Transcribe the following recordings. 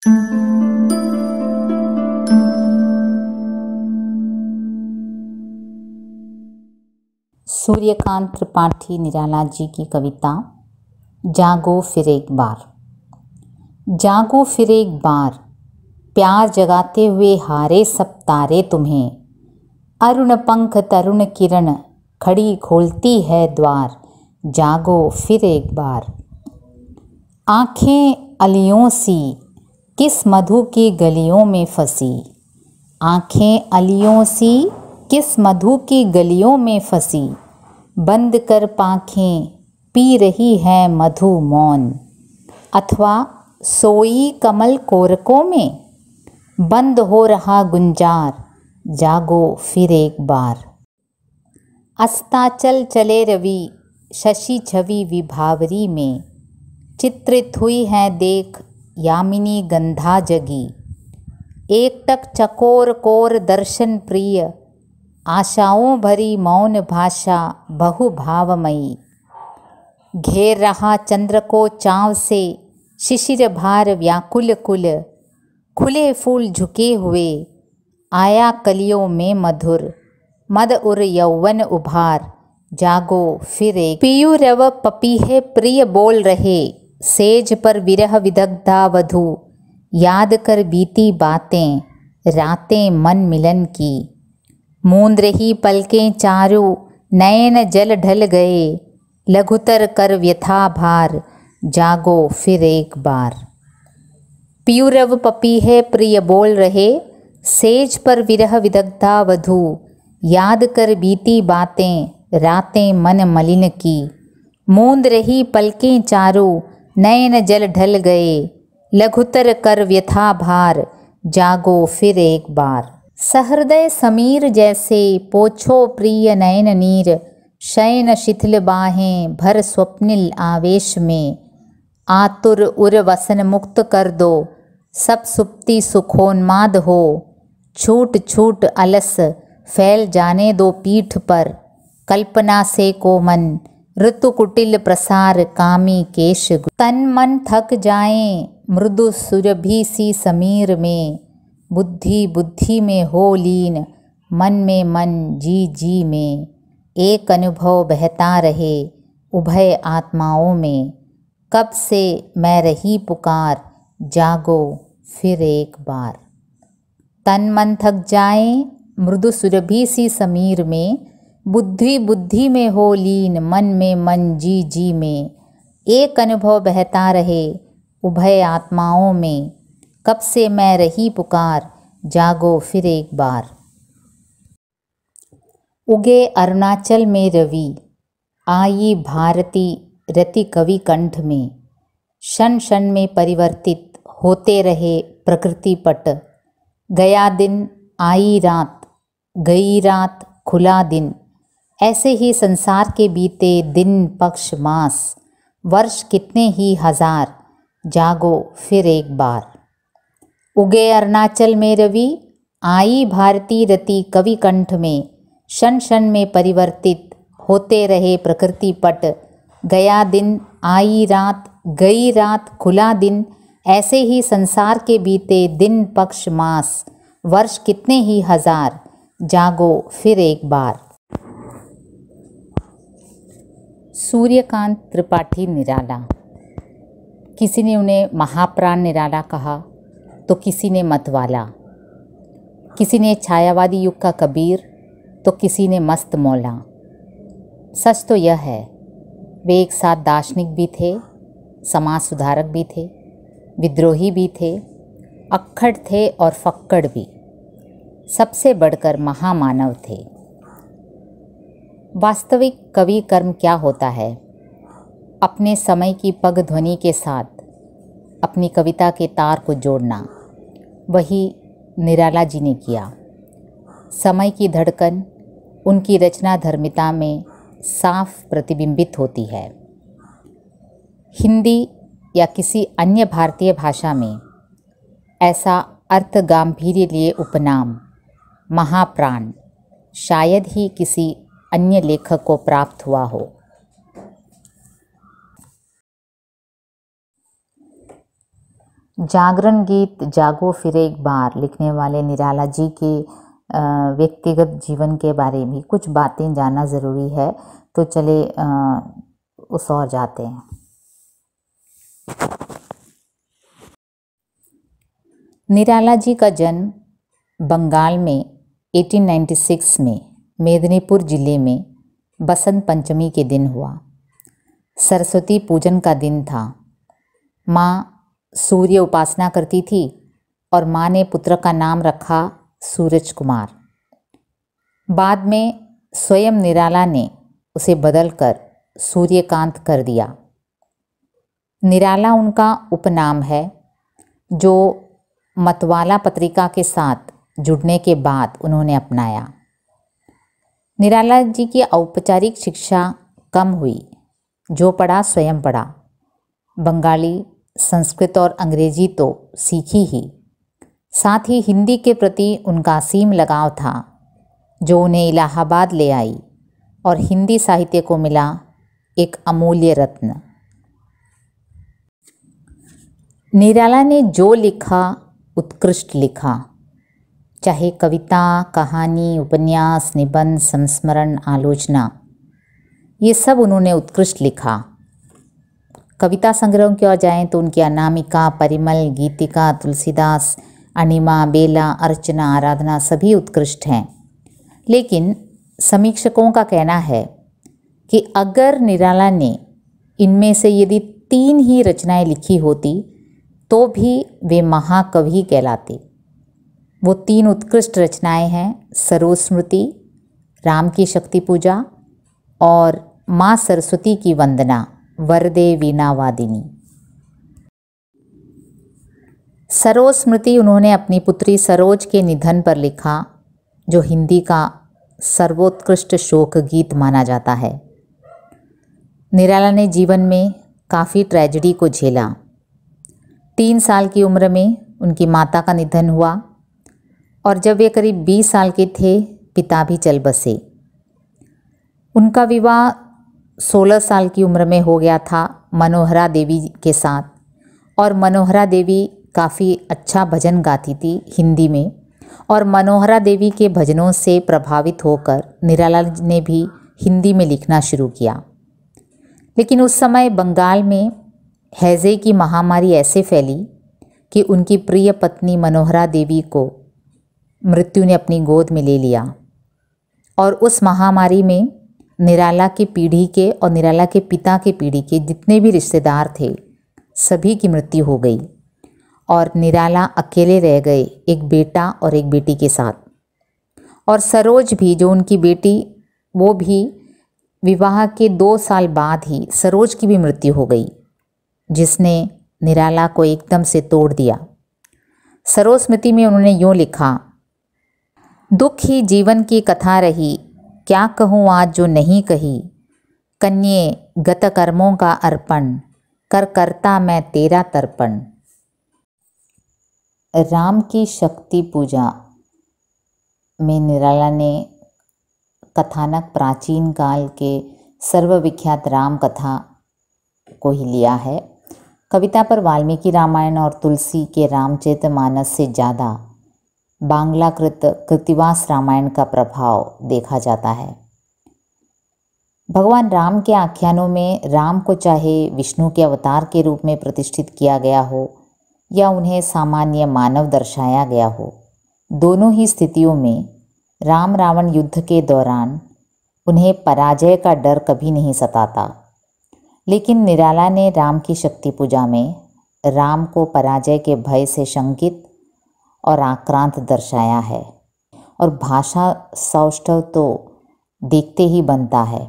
सूर्यकांत त्रिपाठी निराला जी की कविता जागो फिर एक बार। जागो फिर एक बार, प्यार जगाते हुए हारे सब तारे तुम्हें। अरुण पंख तरुण किरण खड़ी खोलती है द्वार, जागो फिर एक बार। आँखें अलियों सी किस मधु की गलियों में फंसी, आँखें अलियों सी किस मधु की गलियों में फंसी। बंद कर पाँखें पी रही है मधु मौन, अथवा सोई कमल कोरकों में बंद हो रहा गुंजार, जागो फिर एक बार। अस्ताचल चले रवि शशि छवि विभावरी में, चित्रित हुई है देख यामिनी गंधा जगी। एकटक चकोर कोर दर्शन प्रिय, आशाओं भरी मौन भाषा बहु भावमयी। घेर रहा चंद्र को चाँव से शिशिर भार व्याकुल कुल, खुले फूल झुके हुए आया कलियों में मधुर मद उर यौवन उभार, जागो फिर एक। पीयू रव पपीहे प्रिय बोल रहे सेज पर विरह विदग्धा वधू, याद कर बीती बातें रातें मन मिलन की। मूंद रही पलकें चारू नयन जल ढल गए, लघुतर कर व्यथा भार, जागो फिर एक बार। पीयूरव पपीहे प्रिय बोल रहे सेज पर विरह विदग्धा वधू, याद कर बीती बातें रातें मन मलिन की। मूंद रही पलकें चारू नयन जल ढल गए, लघुतर कर व्यथा भार, जागो फिर एक बार। सहृदय समीर जैसे पोछो प्रिय नयन नीर, शयन शिथिल बाहें भर स्वप्निल आवेश में। आतुर उर वसन मुक्त कर दो सब सुप्ति सुखोन्माद हो, छूट छूट अलस फैल जाने दो पीठ पर। कल्पना से को मन ऋतु कुटिल प्रसार कामी केश, तन मन थक जाएं मृदु सुरभि सी समीर में। बुद्धि बुद्धि में हो लीन मन में मन जी जी में, एक अनुभव बहता रहे उभय आत्माओं में। कब से मैं रही पुकार, जागो फिर एक बार। तन मन थक जाए मृदु सुरभि सी समीर में, बुद्धि बुद्धि में हो लीन मन में मन जी जी में। एक अनुभव बहता रहे उभय आत्माओं में, कब से मैं रही पुकार, जागो फिर एक बार। उगे अरुणाचल में रवि आई भारती रति कवि कंठ में। क्षण क्षण में परिवर्तित होते रहे प्रकृति पट, गया दिन आई रात गई रात खुला दिन। ऐसे ही संसार के बीते दिन पक्ष मास वर्ष कितने ही हजार, जागो फिर एक बार। उगे अरुणाचल में रवि आई भारती रति कवि कंठ में। क्षण क्षण में परिवर्तित होते रहे प्रकृति पट, गया दिन आई रात गई रात खुला दिन। ऐसे ही संसार के बीते दिन पक्ष मास वर्ष कितने ही हजार, जागो फिर एक बार। सूर्यकांत त्रिपाठी निराला। किसी ने उन्हें महाप्राण निराला कहा तो किसी ने मतवाला, किसी ने छायावादी युग का कबीर तो किसी ने मस्त मौला। सच तो यह है वे एक साथ दार्शनिक भी थे, समाज सुधारक भी थे, विद्रोही भी थे, अक्खड़ थे और फक्कड़ भी, सबसे बढ़कर महामानव थे। वास्तविक कवि कर्म क्या होता है? अपने समय की पग ध्वनि के साथ अपनी कविता के तार को जोड़ना, वही निराला जी ने किया। समय की धड़कन उनकी रचना धर्मिता में साफ प्रतिबिंबित होती है। हिंदी या किसी अन्य भारतीय भाषा में ऐसा अर्थ गांभीर्य लिए उपनाम महाप्राण शायद ही किसी अन्य लेखक को प्राप्त हुआ हो। जागरण गीत जागो फिर एक बार लिखने वाले निराला जी के व्यक्तिगत जीवन के बारे में कुछ बातें जानना ज़रूरी है। तो चले उस ओर जाते हैं। निराला जी का जन्म बंगाल में 1896 में मेदिनीपुर जिले में बसंत पंचमी के दिन हुआ। सरस्वती पूजन का दिन था। माँ सूर्य उपासना करती थी और माँ ने पुत्र का नाम रखा सूरज कुमार। बाद में स्वयं निराला ने उसे बदलकर सूर्यकांत कर दिया। निराला उनका उपनाम है, जो मतवाला पत्रिका के साथ जुड़ने के बाद उन्होंने अपनाया। निराला जी की औपचारिक शिक्षा कम हुई, जो पढ़ा स्वयं पढ़ा। बंगाली, संस्कृत और अंग्रेजी तो सीखी ही, साथ ही हिंदी के प्रति उनका असीम लगाव था, जो उन्हें इलाहाबाद ले आई और हिंदी साहित्य को मिला एक अमूल्य रत्न। निराला ने जो लिखा उत्कृष्ट लिखा, चाहे कविता, कहानी, उपन्यास, निबंध, संस्मरण, आलोचना, ये सब उन्होंने उत्कृष्ट लिखा। कविता संग्रहों की ओर जाएं तो उनकी अनामिका, परिमल, गीतिका, तुलसीदास, अनिमा, बेला, अर्चना, आराधना सभी उत्कृष्ट हैं। लेकिन समीक्षकों का कहना है कि अगर निराला ने इनमें से यदि 3 ही रचनाएं लिखी होती तो भी वे महाकवि कहलाते। वो 3 उत्कृष्ट रचनाएं हैं सरोज स्मृति, राम की शक्ति पूजा और माँ सरस्वती की वंदना, वरदे वीणा वादिनी। सरोज स्मृति उन्होंने अपनी पुत्री सरोज के निधन पर लिखा, जो हिंदी का सर्वोत्कृष्ट शोक गीत माना जाता है। निराला ने जीवन में काफ़ी ट्रेजेडी को झेला। 3 साल की उम्र में उनकी माता का निधन हुआ और जब वे करीब 20 साल के थे, पिता भी चल बसे। उनका विवाह 16 साल की उम्र में हो गया था मनोहरा देवी के साथ, और मनोहरा देवी काफ़ी अच्छा भजन गाती थी हिंदी में, और मनोहरा देवी के भजनों से प्रभावित होकर निराला ने भी हिंदी में लिखना शुरू किया। लेकिन उस समय बंगाल में हैजे की महामारी ऐसे फैली कि उनकी प्रिय पत्नी मनोहरा देवी को मृत्यु ने अपनी गोद में ले लिया, और उस महामारी में निराला की पीढ़ी के और निराला के पिता के पीढ़ी के जितने भी रिश्तेदार थे, सभी की मृत्यु हो गई और निराला अकेले रह गए, एक बेटा और एक बेटी के साथ। और सरोज भी, जो उनकी बेटी, वो भी विवाह के 2 साल बाद ही सरोज की भी मृत्यु हो गई, जिसने निराला को एकदम से तोड़ दिया। सरोज स्मृति में उन्होंने यूँ लिखा, दुख ही जीवन की कथा रही, क्या कहूँ आज जो नहीं कही, कन्ये गत कर्मों का अर्पण, कर करता मैं तेरा तर्पण। राम की शक्ति पूजा में निराला ने कथानक प्राचीन काल के सर्वविख्यात राम कथा को ही लिया है। कविता पर वाल्मीकि रामायण और तुलसी के रामचरितमानस से ज़्यादा बांग्लाकृत कृतिवास रामायण का प्रभाव देखा जाता है। भगवान राम के आख्यानों में राम को चाहे विष्णु के अवतार के रूप में प्रतिष्ठित किया गया हो या उन्हें सामान्य मानव दर्शाया गया हो, दोनों ही स्थितियों में राम रावण युद्ध के दौरान उन्हें पराजय का डर कभी नहीं सताता। लेकिन निराला ने राम की शक्ति पूजा में राम को पराजय के भय से शंकित और आक्रांत दर्शाया है, और भाषा सौष्ठव तो देखते ही बनता है।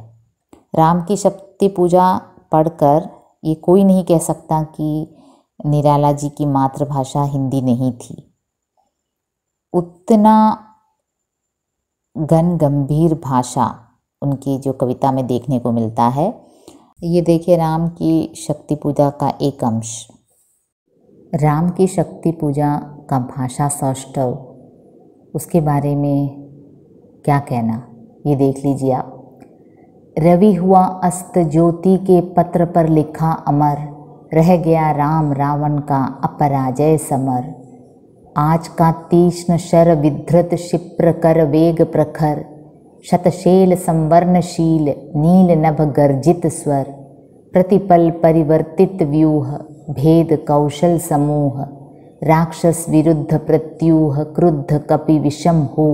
राम की शक्ति पूजा पढ़कर ये कोई नहीं कह सकता कि निराला जी की मातृभाषा हिंदी नहीं थी। उतना घन गंभीर भाषा उनकी जो कविता में देखने को मिलता है। ये देखिए राम की शक्ति पूजा का एक अंश। राम की शक्ति पूजा का भाषा सौष्ठव, उसके बारे में क्या कहना, ये देख लीजिए आप। रवि हुआ अस्त ज्योति के पत्र पर लिखा अमर, रह गया राम रावण का अपराजय समर। आज का तीक्ष्ण शर विधृत क्षिप्र कर वेग प्रखर, शतशैल संवर्णशील नील नभ गर्जित स्वर। प्रतिपल परिवर्तित व्यूह भेद कौशल समूह, राक्षस विरुद्ध प्रत्यूह क्रुद्ध कपि विषम हो।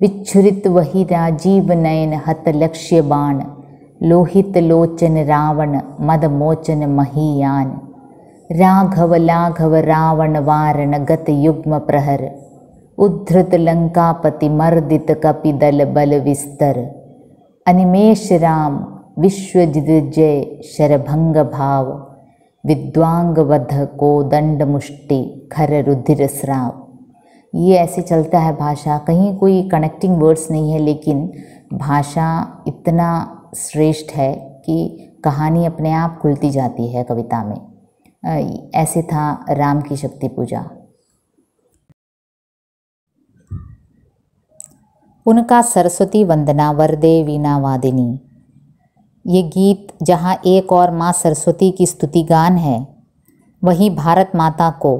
विच्छुरित वही राजीव नयन हत लक्ष्य बाण, लोहित लोचन रावण मद मोचन महीयान। राघव लाघव रावण वारण गत युग्म प्रहर, उद्धृत लंकापति मर्दित कपि दल बल विस्तर। अनिमेष राम विश्वजिजय शरभंग भाव, विद्वांग वध को दंड मुष्टि खर रुधिर स्राव। ये ऐसे चलता है भाषा, कहीं कोई कनेक्टिंग वर्ड्स नहीं है, लेकिन भाषा इतना श्रेष्ठ है कि कहानी अपने आप खुलती जाती है कविता में। ऐसे था राम की शक्ति पूजा। उनका सरस्वती वंदना वरदे वीणा वादिनी, ये गीत जहाँ एक और माँ सरस्वती की स्तुति गान है, वहीं भारत माता को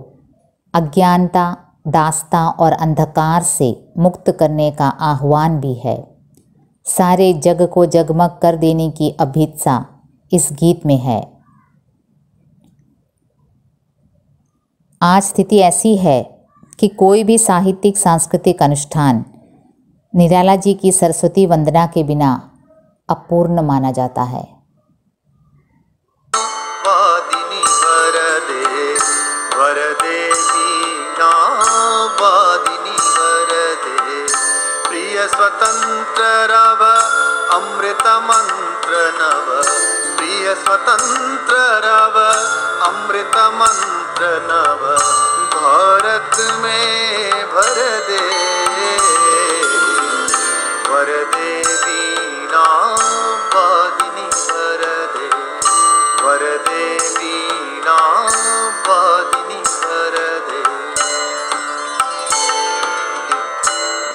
अज्ञानता, दास्ता और अंधकार से मुक्त करने का आह्वान भी है। सारे जग को जगमग कर देने की अभिप्सा इस गीत में है। आज स्थिति ऐसी है कि कोई भी साहित्यिक सांस्कृतिक अनुष्ठान निराला जी की सरस्वती वंदना के बिना अपूर्ण माना जाता है। स्वतंत्र रव अमृत मंत्र नव, प्रिय स्वतंत्र रव अमृत मंत्र नव। भारत में भर दे वरदे वीणा वादिनी वरदे, वरदे वीणा वादिनी वरदे।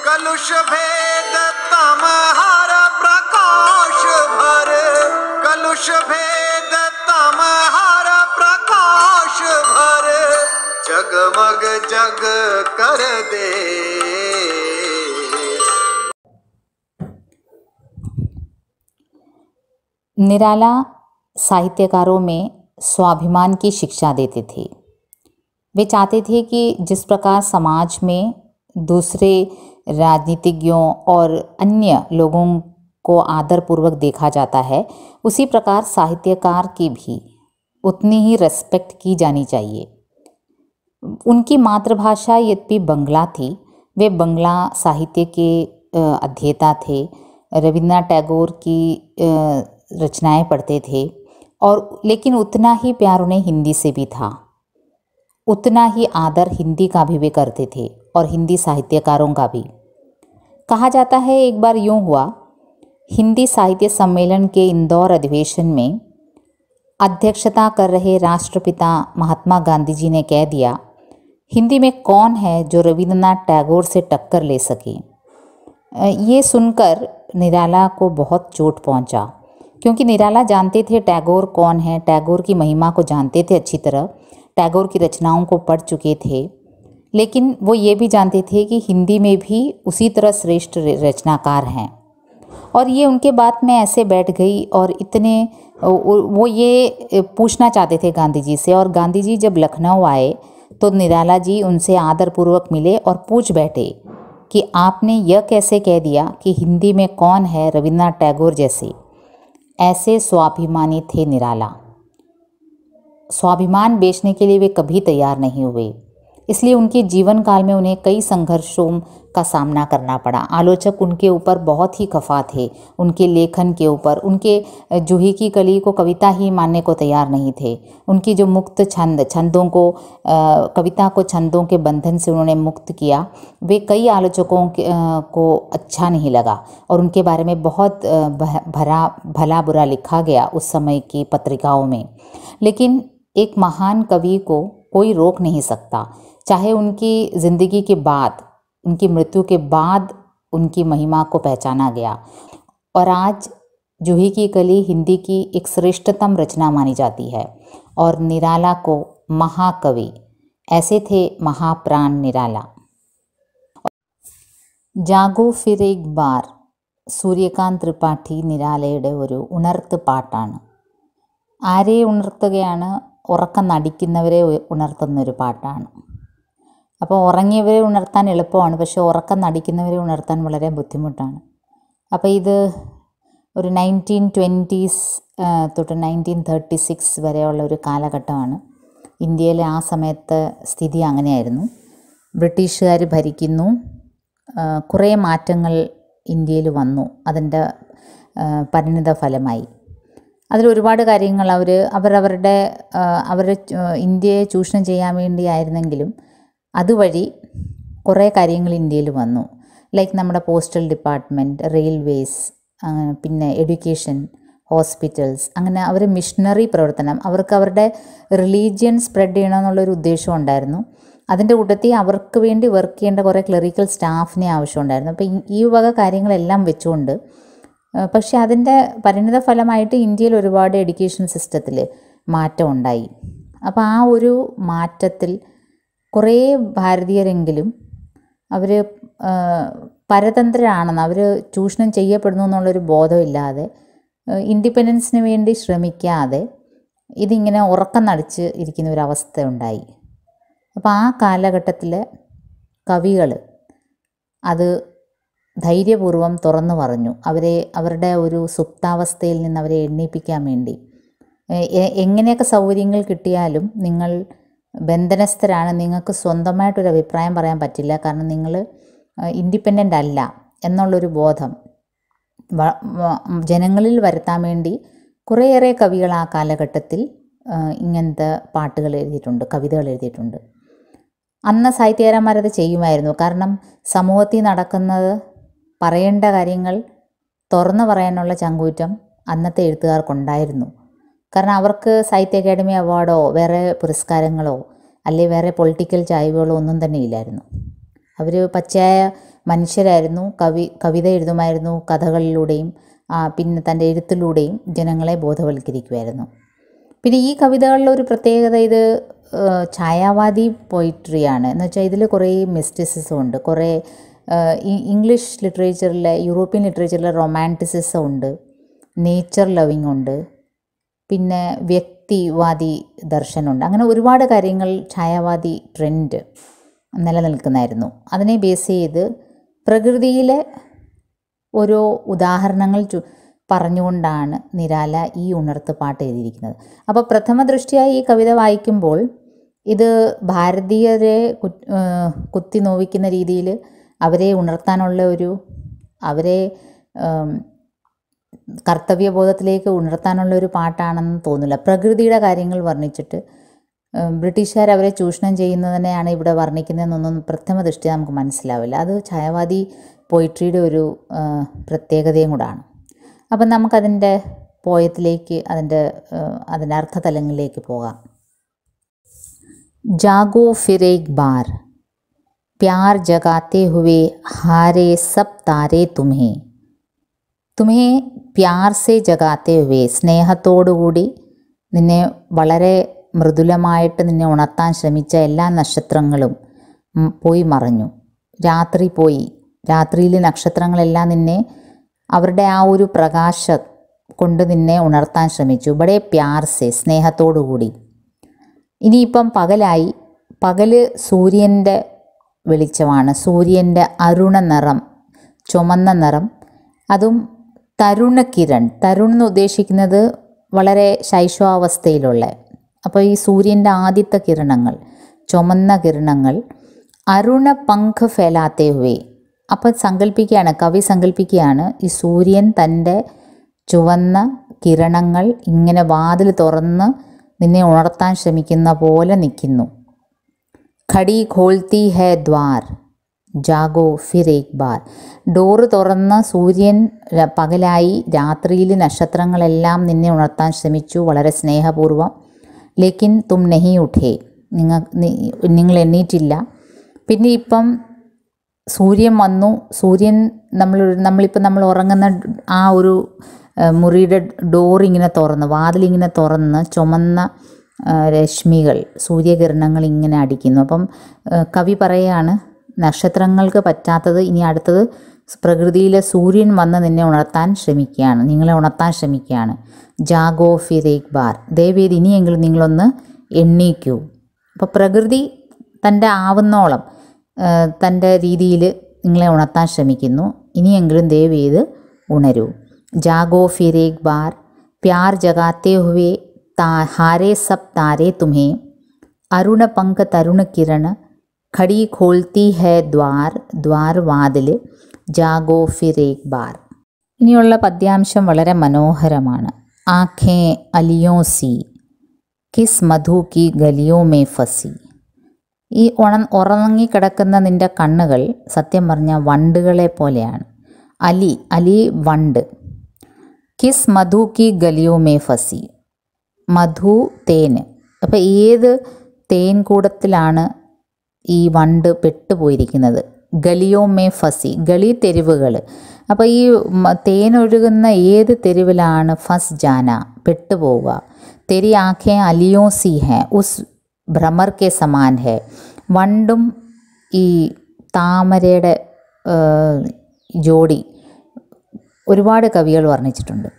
कलुष भेद तम हर प्रकाश भर, कलुष भेद तम हर प्रकाश भर। जगमग जग कर दे। निराला साहित्यकारों में स्वाभिमान की शिक्षा देते थे। वे चाहते थे कि जिस प्रकार समाज में दूसरे राजनीतिज्ञों और अन्य लोगों को आदरपूर्वक देखा जाता है, उसी प्रकार साहित्यकार की भी उतनी ही रेस्पेक्ट की जानी चाहिए। उनकी मातृभाषा यद्यपि बंगला थी, वे बंगला साहित्य के अध्येता थे। रविन्द्रनाथ टैगोर की रचनाएं पढ़ते थे, और लेकिन उतना ही प्यार उन्हें हिंदी से भी था, उतना ही आदर हिंदी का भी वे करते थे और हिंदी साहित्यकारों का भी। कहा जाता है एक बार यूँ हुआ, हिंदी साहित्य सम्मेलन के इंदौर अधिवेशन में अध्यक्षता कर रहे राष्ट्रपिता महात्मा गांधी जी ने कह दिया, हिंदी में कौन है जो रविन्द्रनाथ टैगोर से टक्कर ले सके। ये सुनकर निराला को बहुत चोट पहुंचा, क्योंकि निराला जानते थे टैगोर कौन है, टैगोर की महिमा को जानते थे अच्छी तरह, टैगोर की रचनाओं को पढ़ चुके थे। लेकिन वो ये भी जानते थे कि हिंदी में भी उसी तरह श्रेष्ठ रचनाकार हैं। और ये उनके बात में ऐसे बैठ गई, और इतने वो ये पूछना चाहते थे गांधी जी से। और गांधी जी जब लखनऊ आए तो निराला जी उनसे आदरपूर्वक मिले और पूछ बैठे कि आपने यह कैसे कह दिया कि हिंदी में कौन है रविन्द्रनाथ टैगोर जैसे। ऐसे स्वाभिमानी थे निराला। स्वाभिमान बेचने के लिए वे कभी तैयार नहीं हुए, इसलिए उनके जीवन काल में उन्हें कई संघर्षों का सामना करना पड़ा। आलोचक उनके ऊपर बहुत ही खफा थे, उनके लेखन के ऊपर। उनके जूही की कली को कविता ही मानने को तैयार नहीं थे। उनकी जो मुक्त छंदों को, कविता को छंदों के बंधन से उन्होंने मुक्त किया, वे कई आलोचकों को अच्छा नहीं लगा, और उनके बारे में बहुत भला बुरा लिखा गया उस समय की पत्रिकाओं में। लेकिन एक महान कवि को कोई रोक नहीं सकता, चाहे उनकी ज़िंदगी के बाद, उनकी मृत्यु के बाद उनकी महिमा को पहचाना गया। और आज जूही की कली हिंदी की एक श्रेष्ठतम रचना मानी जाती है। और निराला को महाकवि। ऐसे थे महाप्राण निराला। ജാഗോ ഫിർ ഏക് ബാർ സൂര്യകാന്ത് ത്രിപാഠി നിരാലയുടെ ഒരു ഉണർത്ത് പാട്ടാണ്. ആരെ ഉണർത്തുകയാണ്? ഉറക്കം നടിക്കുന്നവരെ ഉണർത്തുന്നൊരു പാട്ടാണ്. അപ്പോൾ ഉറങ്ങിയവരെ ഉണർത്താൻ എളുപ്പമാണ്, പക്ഷേ ഉറക്കം നടിക്കുന്നവരെ ഉണർത്താൻ വളരെ ബുദ്ധിമുട്ടാണ്. അപ്പോൾ ഇത് ഒരു 1920s തൊട്ട് 1936 വരെയുള്ള ഒരു കാലഘട്ടമാണ്. ഇന്ത്യയിലെ ആ സമയത്തെ സ്ഥിതി അങ്ങനെയായിരുന്നു. ബ്രിട്ടീഷുകാർ ഭരിക്കുന്നു. കുറേ മാറ്റങ്ങൾ ഇന്ത്യയിൽ വന്നു അതിൻ്റെ പരിണിത ഫലമായി. അതിലൊരുപാട് കാര്യങ്ങൾ അവരവരുടെ ഇന്ത്യയെ ചൂഷണം ചെയ്യാൻ വേണ്ടിയായിരുന്നെങ്കിലും അതുവഴി കുറേ കാര്യങ്ങൾ ഇന്ത്യയിൽ വന്നു. ലൈക്ക് നമ്മുടെ പോസ്റ്റൽ ഡിപ്പാർട്ട്മെൻറ്റ്, റെയിൽവേസ്, പിന്നെ എഡ്യൂക്കേഷൻ, ഹോസ്പിറ്റൽസ്, അങ്ങനെ അവർ മിഷണറി പ്രവർത്തനം, അവർക്ക് അവരുടെ റിലീജിയൻ സ്പ്രെഡ് ചെയ്യണമെന്നുള്ളൊരു ഉദ്ദേശം ഉണ്ടായിരുന്നു. അതിൻ്റെ കൂട്ടത്തിൽ അവർക്ക് വേണ്ടി വർക്ക് ചെയ്യേണ്ട കുറേ ക്ലറിക്കൽ സ്റ്റാഫിനെ ആവശ്യമുണ്ടായിരുന്നു. അപ്പോൾ ഈ വക കാര്യങ്ങളെല്ലാം വെച്ചുകൊണ്ട്, പക്ഷേ അതിൻ്റെ പരിണിത ഫലമായിട്ട് ഇന്ത്യയിൽ ഒരുപാട് എഡ്യൂക്കേഷൻ സിസ്റ്റത്തിൽ മാറ്റം ഉണ്ടായി. അപ്പോൾ ആ ഒരു മാറ്റത്തിൽ കുറേ ഭാരതീയരെങ്കിലും അവർ പരതന്ത്രരാണെന്ന്, അവർ ചൂഷണം ചെയ്യപ്പെടുന്നു എന്നുള്ളൊരു ബോധമില്ലാതെ, ഇൻഡിപെൻഡൻസിന് വേണ്ടി ശ്രമിക്കാതെ ഇതിങ്ങനെ ഉറക്കം നടിച്ച് ഇരിക്കുന്ന ഒരവസ്ഥ ഉണ്ടായി. അപ്പോൾ ആ കാലഘട്ടത്തിലെ കവികൾ അത് ധൈര്യപൂർവ്വം തുറന്നു പറഞ്ഞു. അവരുടെ ഒരു സുപ്താവസ്ഥയിൽ നിന്ന് അവരെ എണ്ണിപ്പിക്കാൻ വേണ്ടി, എങ്ങനെയൊക്കെ സൗകര്യങ്ങൾ കിട്ടിയാലും നിങ്ങൾ ബന്ധനസ്ഥരാണ്, നിങ്ങൾക്ക് സ്വന്തമായിട്ടൊരു അഭിപ്രായം പറയാൻ പറ്റില്ല, കാരണം നിങ്ങൾ ഇൻഡിപെൻഡൻ്റ് അല്ല എന്നുള്ളൊരു ബോധം ജനങ്ങളിൽ വരുത്താൻ വേണ്ടി കുറേയേറെ കവികൾ ആ കാലഘട്ടത്തിൽ ഇങ്ങനത്തെ പാട്ടുകൾ എഴുതിയിട്ടുണ്ട്, കവിതകൾ എഴുതിയിട്ടുണ്ട്. അന്ന് സാഹിത്യകാരന്മാരത് ചെയ്യുമായിരുന്നു. കാരണം സമൂഹത്തിൽ നടക്കുന്നത്, പറയേണ്ട കാര്യങ്ങൾ തുറന്നു പറയാനുള്ള ചങ്കൂറ്റം അന്നത്തെ എഴുത്തുകാർക്കുണ്ടായിരുന്നു. കാരണം അവർക്ക് സാഹിത്യ അക്കാദമി അവാർഡോ വേറെ പുരസ്കാരങ്ങളോ അല്ലെങ്കിൽ വേറെ പൊളിറ്റിക്കൽ ചായ്വുകളോ ഒന്നും തന്നെ ഇല്ലായിരുന്നു. അവർ പച്ചയായ മനുഷ്യരായിരുന്നു. കവിത എഴുതുമായിരുന്നു, കഥകളിലൂടെയും പിന്നെ തൻ്റെ എഴുത്തിലൂടെയും ജനങ്ങളെ ബോധവൽക്കരിക്കുമായിരുന്നു. പിന്നെ ഈ കവിതകളിലൊരു പ്രത്യേകത, ഇത് ഛായാവാദി പോയിട്രിയാണ്. എന്ന് വെച്ചാൽ ഇതിൽ കുറേ മിസ്റ്റിസിസം ഉണ്ട്, കുറേ ഇംഗ്ലീഷ് ലിറ്ററേച്ചറിലെ, യൂറോപ്യൻ ലിറ്ററേച്ചറിലെ റൊമാൻറ്റിസിസം ഉണ്ട്, നേച്ചർ ലവിങ് ഉണ്ട്, പിന്നെ വ്യക്തിവാദി ദർശനമുണ്ട്. അങ്ങനെ ഒരുപാട് കാര്യങ്ങൾ ഛായാവാദി ട്രെൻഡ് നിലനിൽക്കുന്നതായിരുന്നു. അതിനെ ബേസ് ചെയ്ത് പ്രകൃതിയിലെ ഓരോ ഉദാഹരണങ്ങൾ പറഞ്ഞുകൊണ്ടാണ് നിരാല ഈ ഉണർത്ത് പാട്ട് എഴുതിയിരിക്കുന്നത്. അപ്പോൾ പ്രഥമ ദൃഷ്ടിയായി ഈ കവിത വായിക്കുമ്പോൾ ഇത് ഭാരതീയരെ കുത്തി നോവിക്കുന്ന രീതിയിൽ അവരെ ഉണർത്താനുള്ള അവരെ കർത്തവ്യബോധത്തിലേക്ക് ഉണർത്താനുള്ള ഒരു പാട്ടാണെന്ന് തോന്നില്ല. പ്രകൃതിയുടെ കാര്യങ്ങൾ വർണ്ണിച്ചിട്ട് ബ്രിട്ടീഷുകാർ അവരെ ചൂഷണം ചെയ്യുന്നതിനെയാണ് ഇവിടെ വർണ്ണിക്കുന്നതെന്നൊന്നും പ്രഥമ ദൃഷ്ടി നമുക്ക് മനസ്സിലാവില്ല. അത് ഛായാവാദി പോയിട്രിയുടെ ഒരു പ്രത്യേകതയും കൂടാണ്. അപ്പം നമുക്കതിൻ്റെ പോയത്തിലേക്ക്, അതിൻ്റെ അർത്ഥതലങ്ങളിലേക്ക് പോകാം. ജാഗോ ഫിർ ഏക് ബാർ, പ്യാർ ജഗാത്തെ ഹുവേ ഹാരെ സബ് താരെ തുമ്ഹേ. തുമ്ഹേ പ്യാർ സെ ജഗാത്തെ ഹുവേ, സ്നേഹത്തോടുകൂടി നിന്നെ വളരെ മൃദുലമായിട്ട് നിന്നെ ഉണർത്താൻ ശ്രമിച്ച എല്ലാ നക്ഷത്രങ്ങളും പോയി മറഞ്ഞു. രാത്രി പോയി, രാത്രിയിൽ നക്ഷത്രങ്ങളെല്ലാം നിന്നെ അവരുടെ ആ ഒരു പ്രകാശം കൊണ്ട് നിന്നെ ഉണർത്താൻ ശ്രമിച്ചു. ഇവിടെ പ്യാർ സെ, സ്നേഹത്തോടുകൂടി. ഇനിയിപ്പം പകലായി. പകല് സൂര്യൻ്റെ വെളിച്ചമാണ്, സൂര്യൻ്റെ അരുണ നിറം, ചുമന്ന നിറം, അതും തരുണകിരൺ. തരുൺ എന്ന് ഉദ്ദേശിക്കുന്നത് വളരെ ശൈശവാവസ്ഥയിലുള്ള. അപ്പോൾ ഈ സൂര്യൻ്റെ ആദ്യത്തെ കിരണങ്ങൾ, ചുമന്ന കിരണങ്ങൾ, അരുണ പങ്ക് ഫെലാത്തെ ഹുവേ. അപ്പോൾ സങ്കല്പിക്കുകയാണ്, കവി സങ്കല്പിക്കുകയാണ്, ഈ സൂര്യൻ തൻ്റെ ചുവന്ന കിരണങ്ങൾ ഇങ്ങനെ വാതിൽ തുറന്ന് നിന്നെ ഉണർത്താൻ ശ്രമിക്കുന്ന പോലെ നിൽക്കുന്നു. ഖടി ഖോൽത്തി ഹേ ദ്വാർ, ജാഗോ ഫിർ ഏക് ബാർ. ഡോറ് തുറന്ന് സൂര്യൻ പകലായി, രാത്രിയിൽ നക്ഷത്രങ്ങളെല്ലാം നിന്നെ ഉണർത്താൻ ശ്രമിച്ചു വളരെ സ്നേഹപൂർവ്വം. ലേക്കിൻ തും നഹി ഉഠേ, നിങ്ങൾ എണ്ണീറ്റില്ല. പിന്നെ ഇപ്പം സൂര്യൻ വന്നു. സൂര്യൻ നമ്മൾ ഉറങ്ങുന്ന ആ ഒരു മുറിയുടെ ഡോറിങ്ങനെ തുറന്ന്, വാതിലിങ്ങനെ തുറന്ന് ചുമന്ന രശ്മികൾ, സൂര്യകിരണങ്ങൾ ഇങ്ങനെ അടിക്കുന്നു. അപ്പം കവി പറയുകയാണ്, നക്ഷത്രങ്ങൾക്ക് പറ്റാത്തത് ഇനി അടുത്തത് പ്രകൃതിയിലെ സൂര്യൻ വന്ന് നിന്നെ ഉണർത്താൻ ശ്രമിക്കുകയാണ്, നിങ്ങളെ ഉണർത്താൻ ശ്രമിക്കുകയാണ്. ജാഗോ ഫിർ ഏക് ബാർ, ദയവേത് ഇനിയെങ്കിലും നിങ്ങളൊന്ന് എണ്ണീക്കൂ. അപ്പോൾ പ്രകൃതി തൻ്റെ ആവുന്നോളം തൻ്റെ രീതിയിൽ നിങ്ങളെ ഉണർത്താൻ ശ്രമിക്കുന്നു, ഇനിയെങ്കിലും ദയവേത് ഉണരൂ. ജാഗോ ഫിർ ഏക് ബാർ, പ്യാർ ജഗാത്തെ ഹുവേ हारे सब तारे तुम्हें, अरुण पंख तरुण किरण, खड़ी खोलती है द्वार, द्वार वाതിൽ, ജാഗോ ഫിർ ഏക് ബാർ. ഇനിയുള്ള പദ്യാംശം വളരെ മനോഹരമാണ്. ആഖേ അലിയോ സി, കിസ് മധു കി ഗലിയോ മേ ഫസി. ഈ ഉറങ്ങിക്കിടക്കുന്ന നിൻ്റെ കണ്ണുകൾ സത്യം പറഞ്ഞാൽ വണ്ടുകളെ പോലെയാണ്. അലി, അലി വണ്ട്. കിസ് മധു കി ഗലിയോ മേ ഫസി, മധു തേന്. അപ്പോൾ ഏത് തേൻ കൂടത്തിലാണ് ഈ വണ്ട് പെട്ടുപോയിരിക്കുന്നത്? ഗലിയോ മേ ഫസി, ഗലി തെരുവുകൾ. അപ്പോൾ ഈ തേനൊഴുകുന്ന ഏത് തെരുവിലാണ് ഫസ് ജാന, പെട്ടുപോവുക. തെരി ആഖേ അലിയോ സി ഹെ ഉസ് ഭ്രമർ കെ സമാൻ ഹെ. വണ്ടും ഈ താമരയുടെ ജോഡി ഒരുപാട് കവികൾ വർണ്ണിച്ചിട്ടുണ്ട്.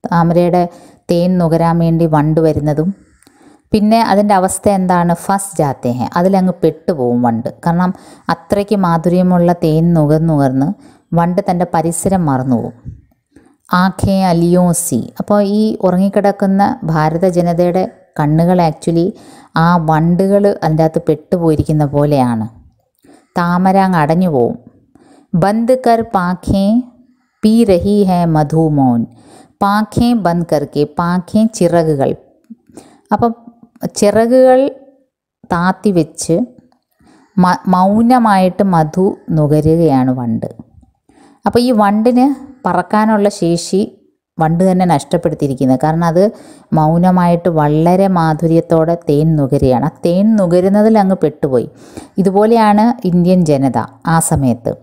താമരയുടെ തേൻ നുകരാൻ വേണ്ടി വണ്ട് വരുന്നതും, പിന്നെ അതിൻ്റെ അവസ്ഥ എന്താണ്? ഫസ് ജാത്തെ ഹെ, അതിലങ്ങ് പെട്ടുപോകും വണ്ട്. കാരണം അത്രയ്ക്ക് മാധുര്യമുള്ള തേൻ നുകർന്ന് വണ്ട് തൻ്റെ പരിസരം മറന്നുപോകും. ആഖേ അലിയോ സി, അപ്പോൾ ഈ ഉറങ്ങിക്കിടക്കുന്ന ഭാരത ജനതയുടെ കണ്ണുകൾ ആക്ച്വലി ആ വണ്ടുകൾ അതിൻ്റെ അകത്ത് പെട്ടുപോയിരിക്കുന്ന പോലെയാണ്. താമര അങ്ങ് അടഞ്ഞു പോവും. ബന്ദ് കർ പാഖേ പീ രഹി ഹെ മധുമോൻ, പാഖേ ബന്ദ് കർക്കെ, പാഖേ ചിറകുകൾ. അപ്പം ചിറകുകൾ താത്തി വെച്ച് മൗനമായിട്ട് മധു നുകരുകയാണ് വണ്ട്. അപ്പോൾ ഈ വണ്ടിന് പറക്കാനുള്ള ശേഷി വണ്ട് തന്നെ നഷ്ടപ്പെടുത്തിയിരിക്കുന്നത്. കാരണം അത് മൗനമായിട്ട് വളരെ മാധുര്യത്തോടെ തേൻ നുകരുകയാണ്. ആ തേൻ നുകരുന്നതിൽ അങ്ങ് പെട്ടുപോയി. ഇതുപോലെയാണ് ഇന്ത്യൻ ജനത ആ സമയത്ത്.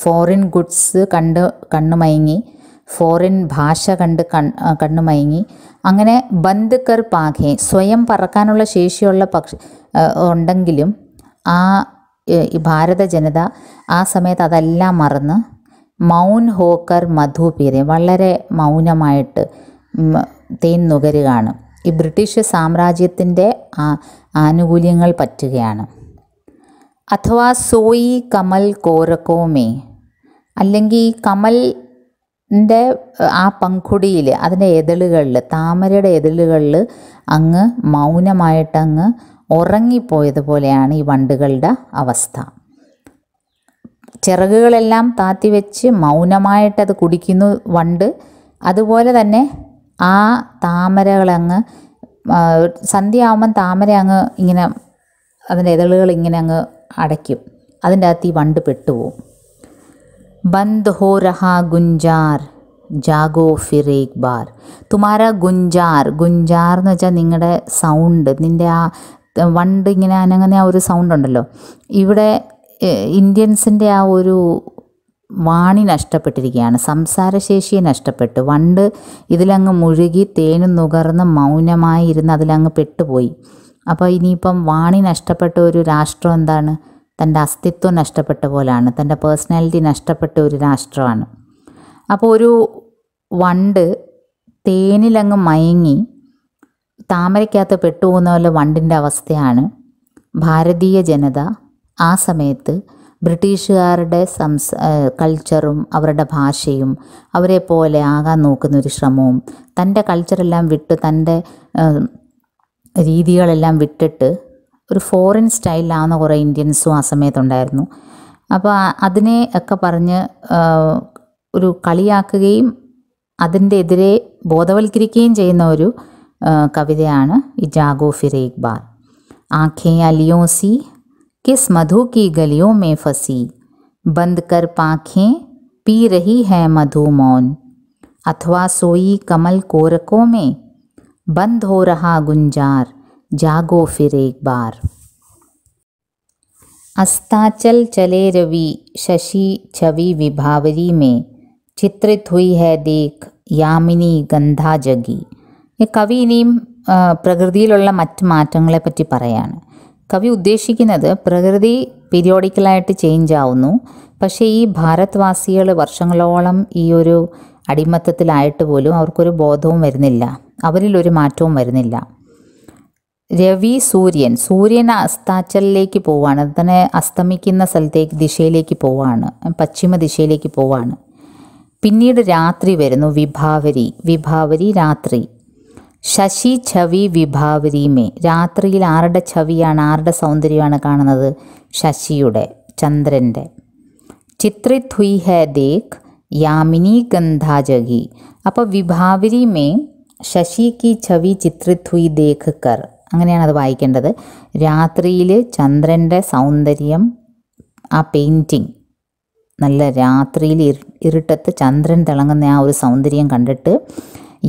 ഫോറിൻ ഗുഡ്സ് കണ്ട് കണ്ണുമയങ്ങി, ഫോറിൻ ഭാഷ കണ്ട് കണ്ണുമയങ്ങി. അങ്ങനെ ബന്ദ് കർ പാഖേ, സ്വയം പറക്കാനുള്ള ശേഷിയുള്ള ഉണ്ടെങ്കിലും ആ ഭാരത ജനത ആ സമയത്ത് അതെല്ലാം മറന്ന് മൗൻ ഹോക്കർ മധു പീരെ, വളരെ മൗനമായിട്ട് തേൻ നുകരുകയാണ്. ഈ ബ്രിട്ടീഷ് സാമ്രാജ്യത്തിൻ്റെ ആനുകൂല്യങ്ങൾ പറ്റുകയാണ്. അഥവാ സോയി കമൽ കോരക്കോമേ, അല്ലെങ്കിൽ ഈ കമലിൻ്റെ ആ പങ്കുടിയിൽ, അതിൻ്റെ എതളുകളിൽ, താമരയുടെ എതളുകളിൽ അങ്ങ് മൗനമായിട്ടങ്ങ് ഉറങ്ങിപ്പോയതുപോലെയാണ് ഈ വണ്ടുകളുടെ അവസ്ഥ. ചിറകുകളെല്ലാം താത്തിവെച്ച് മൗനമായിട്ടത് കുടിക്കുന്നു വണ്ട്. അതുപോലെ തന്നെ ആ താമരകളങ്ങ് സന്ധ്യയാവുമ്പം താമര അങ്ങ് ഇങ്ങനെ അതിൻ്റെ ഇതളുകൾ ഇങ്ങനെ അങ്ങ് അടയ്ക്കും. അതിൻ്റെ അകത്ത് ഈ വണ്ട് പെട്ടുപോകും. ബന്ദ് ഹോ രഹാ ഗുഞ്ചാർ, ജാഗോ ഫിർ ഏക് ബാർ. തുമാര ഗുഞ്ചാർ, ഗുഞ്ചാർ എന്ന് വെച്ചാൽ നിങ്ങളുടെ സൗണ്ട്, നിൻ്റെ ആ വണ്ട് ഇങ്ങനെ അനങ്ങനെ ആ ഒരു സൗണ്ട് ഉണ്ടല്ലോ. ഇവിടെ ഇന്ത്യൻസിൻ്റെ ആ ഒരു വാണി നഷ്ടപ്പെട്ടിരിക്കുകയാണ്, സംസാരശേഷിയെ നഷ്ടപ്പെട്ടു. വണ്ട് ഇതിലങ്ങ് മുഴുകി തേനും നുകർന്ന് മൗനമായി ഇരുന്ന് അതിലങ്ങ് പെട്ടുപോയി. അപ്പോൾ ഇനിയിപ്പം വാണി നഷ്ടപ്പെട്ട ഒരു രാഷ്ട്രം എന്താണ്? തൻ്റെ അസ്തിത്വം നഷ്ടപ്പെട്ട പോലാണ്, തൻ്റെ പേഴ്സണാലിറ്റി നഷ്ടപ്പെട്ട ഒരു രാഷ്ട്രമാണ്. അപ്പോൾ ഒരു വണ്ട് തേനിലങ്ങ് മയങ്ങി താമരയ്ക്കകത്ത് പെട്ടുപോകുന്ന പോലെ വണ്ടിൻ്റെ അവസ്ഥയാണ് ഭാരതീയ ജനത ആ സമയത്ത് ബ്രിട്ടീഷുകാരുടെ കൾച്ചറും അവരുടെ ഭാഷയും അവരെ പോലെ ആകാൻ നോക്കുന്നൊരു ശ്രമവും, തൻ്റെ കൾച്ചറെല്ലാം വിട്ട് തൻ്റെ രീതികളെല്ലാം വിട്ടിട്ട് ഒരു ഫോറിൻ സ്റ്റൈലിലാവുന്ന കുറേ ഇന്ത്യൻസും ആ സമയത്തുണ്ടായിരുന്നു. അപ്പോൾ അതിനെ ഒക്കെ പറഞ്ഞ് ഒരു കളിയാക്കുകയും അതിൻ്റെ എതിരെ ബോധവൽക്കരിക്കുകയും ചെയ്യുന്ന ഒരു കവിതയാണ് ഈ ജാഗോ ഫിർ ഏക് ബാർ. ആഖേ അലിയോ സി, किस मधु की गलियों में फंसी, बंद कर पाँखें पी रही है मधु मौन, अथवा सोई कमल कोरकों में, बंद हो रहा गुंजार, जागो फिर एक बार. अस्ताचल चले रवि शशि छवि विभावरी में, चित्रित हुई है देख यामिनी गंधा जगी. ये कवि इनिയും പ്രകൃതിയിലുള്ള മറ്റ് മാറ്റങ്ങളെപ്പറ്റി പറയാണ്. കവി ഉദ്ദേശിക്കുന്നത് പ്രകൃതി പീരിയോഡിക്കലായിട്ട് ചേഞ്ച് ആവുന്നു, പക്ഷേ ഈ ഭാരത്വാസികൾ വർഷങ്ങളോളം ഈ ഒരു അടിമത്തത്തിലായിട്ട് പോലും അവർക്കൊരു ബോധവും വരുന്നില്ല, അവരിലൊരു മാറ്റവും വരുന്നില്ല. രവി സൂര്യൻ അസ്താച്ചലിലേക്ക് പോവാണ്, തന്നെ അസ്തമിക്കുന്ന സ്ഥലത്തേക്ക് ദിശയിലേക്ക് പോവാണ്, പശ്ചിമ ദിശയിലേക്ക് പോവാണ്. പിന്നീട് രാത്രി വരുന്നു, വിഭാവരി രാത്രി. ശശി ഛവി വിഭാവരി മേ, രാത്രിയിൽ ആരുടെ ഛവിയാണ്, ആരുടെ സൗന്ദര്യമാണ് കാണുന്നത്? ശശിയുടെ, ചന്ദ്രൻ്റെ. ചിത്രിത് ഹുയി ഹെ ദേഖ് യാമിനി ഗന്ധാ ജഗി. അപ്പോൾ വിഭാവരി മേ ശശി കി ഛവി ചിത്രിത് ഹുയി ദേഖ് കർ, അങ്ങനെയാണ് അത് വായിക്കേണ്ടത്. രാത്രിയിൽ ചന്ദ്രൻ്റെ സൗന്ദര്യം, ആ പെയിൻറ്റിങ്, നല്ല രാത്രിയിൽ ഇരുട്ടത്ത് ചന്ദ്രൻ തിളങ്ങുന്ന ആ ഒരു സൗന്ദര്യം കണ്ടിട്ട്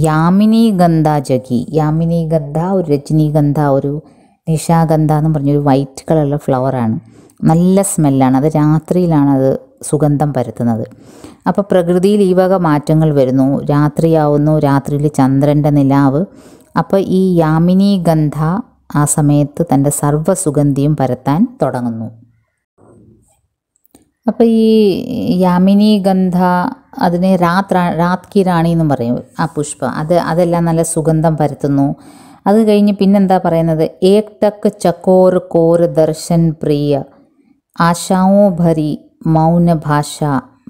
യാമിനി ഗന്ധ ജഗി. യാമിനി ഗന്ധ ഒരു രജനീഗന്ധ, ഒരു നിശാഗന്ധ എന്ന് പറഞ്ഞൊരു വൈറ്റ് കളറുള്ള ഫ്ലവറാണ്, നല്ല സ്മെല്ലാണ്, അത് രാത്രിയിലാണ് അത് സുഗന്ധം പരത്തുന്നത്. അപ്പോൾ പ്രകൃതിയിൽ ഈ വക മാറ്റങ്ങൾ വരുന്നു, രാത്രിയാവുന്നു, രാത്രിയിൽ ചന്ദ്രൻ്റെ നിലാവ്. അപ്പോൾ ഈ യാമിനി ഗന്ധ ആ സമയത്ത് തൻ്റെ സർവ്വസുഗന്ധിയും പരത്താൻ തുടങ്ങുന്നു. അപ്പോൾ ഈ യാമിനി ഗന്ധ, അതിനെ രാത് കി റാണി എന്നും പറയും ആ പുഷ്പം, അതെല്ലാം നല്ല സുഗന്ധം പരത്തുന്നു. അത് കഴിഞ്ഞ് പിന്നെന്താ പറയുന്നത്? ഏക് ടക് ചക്കോർ കോർ ദർശൻ പ്രിയ ആശാओं ഭരി മൗന ഭാഷ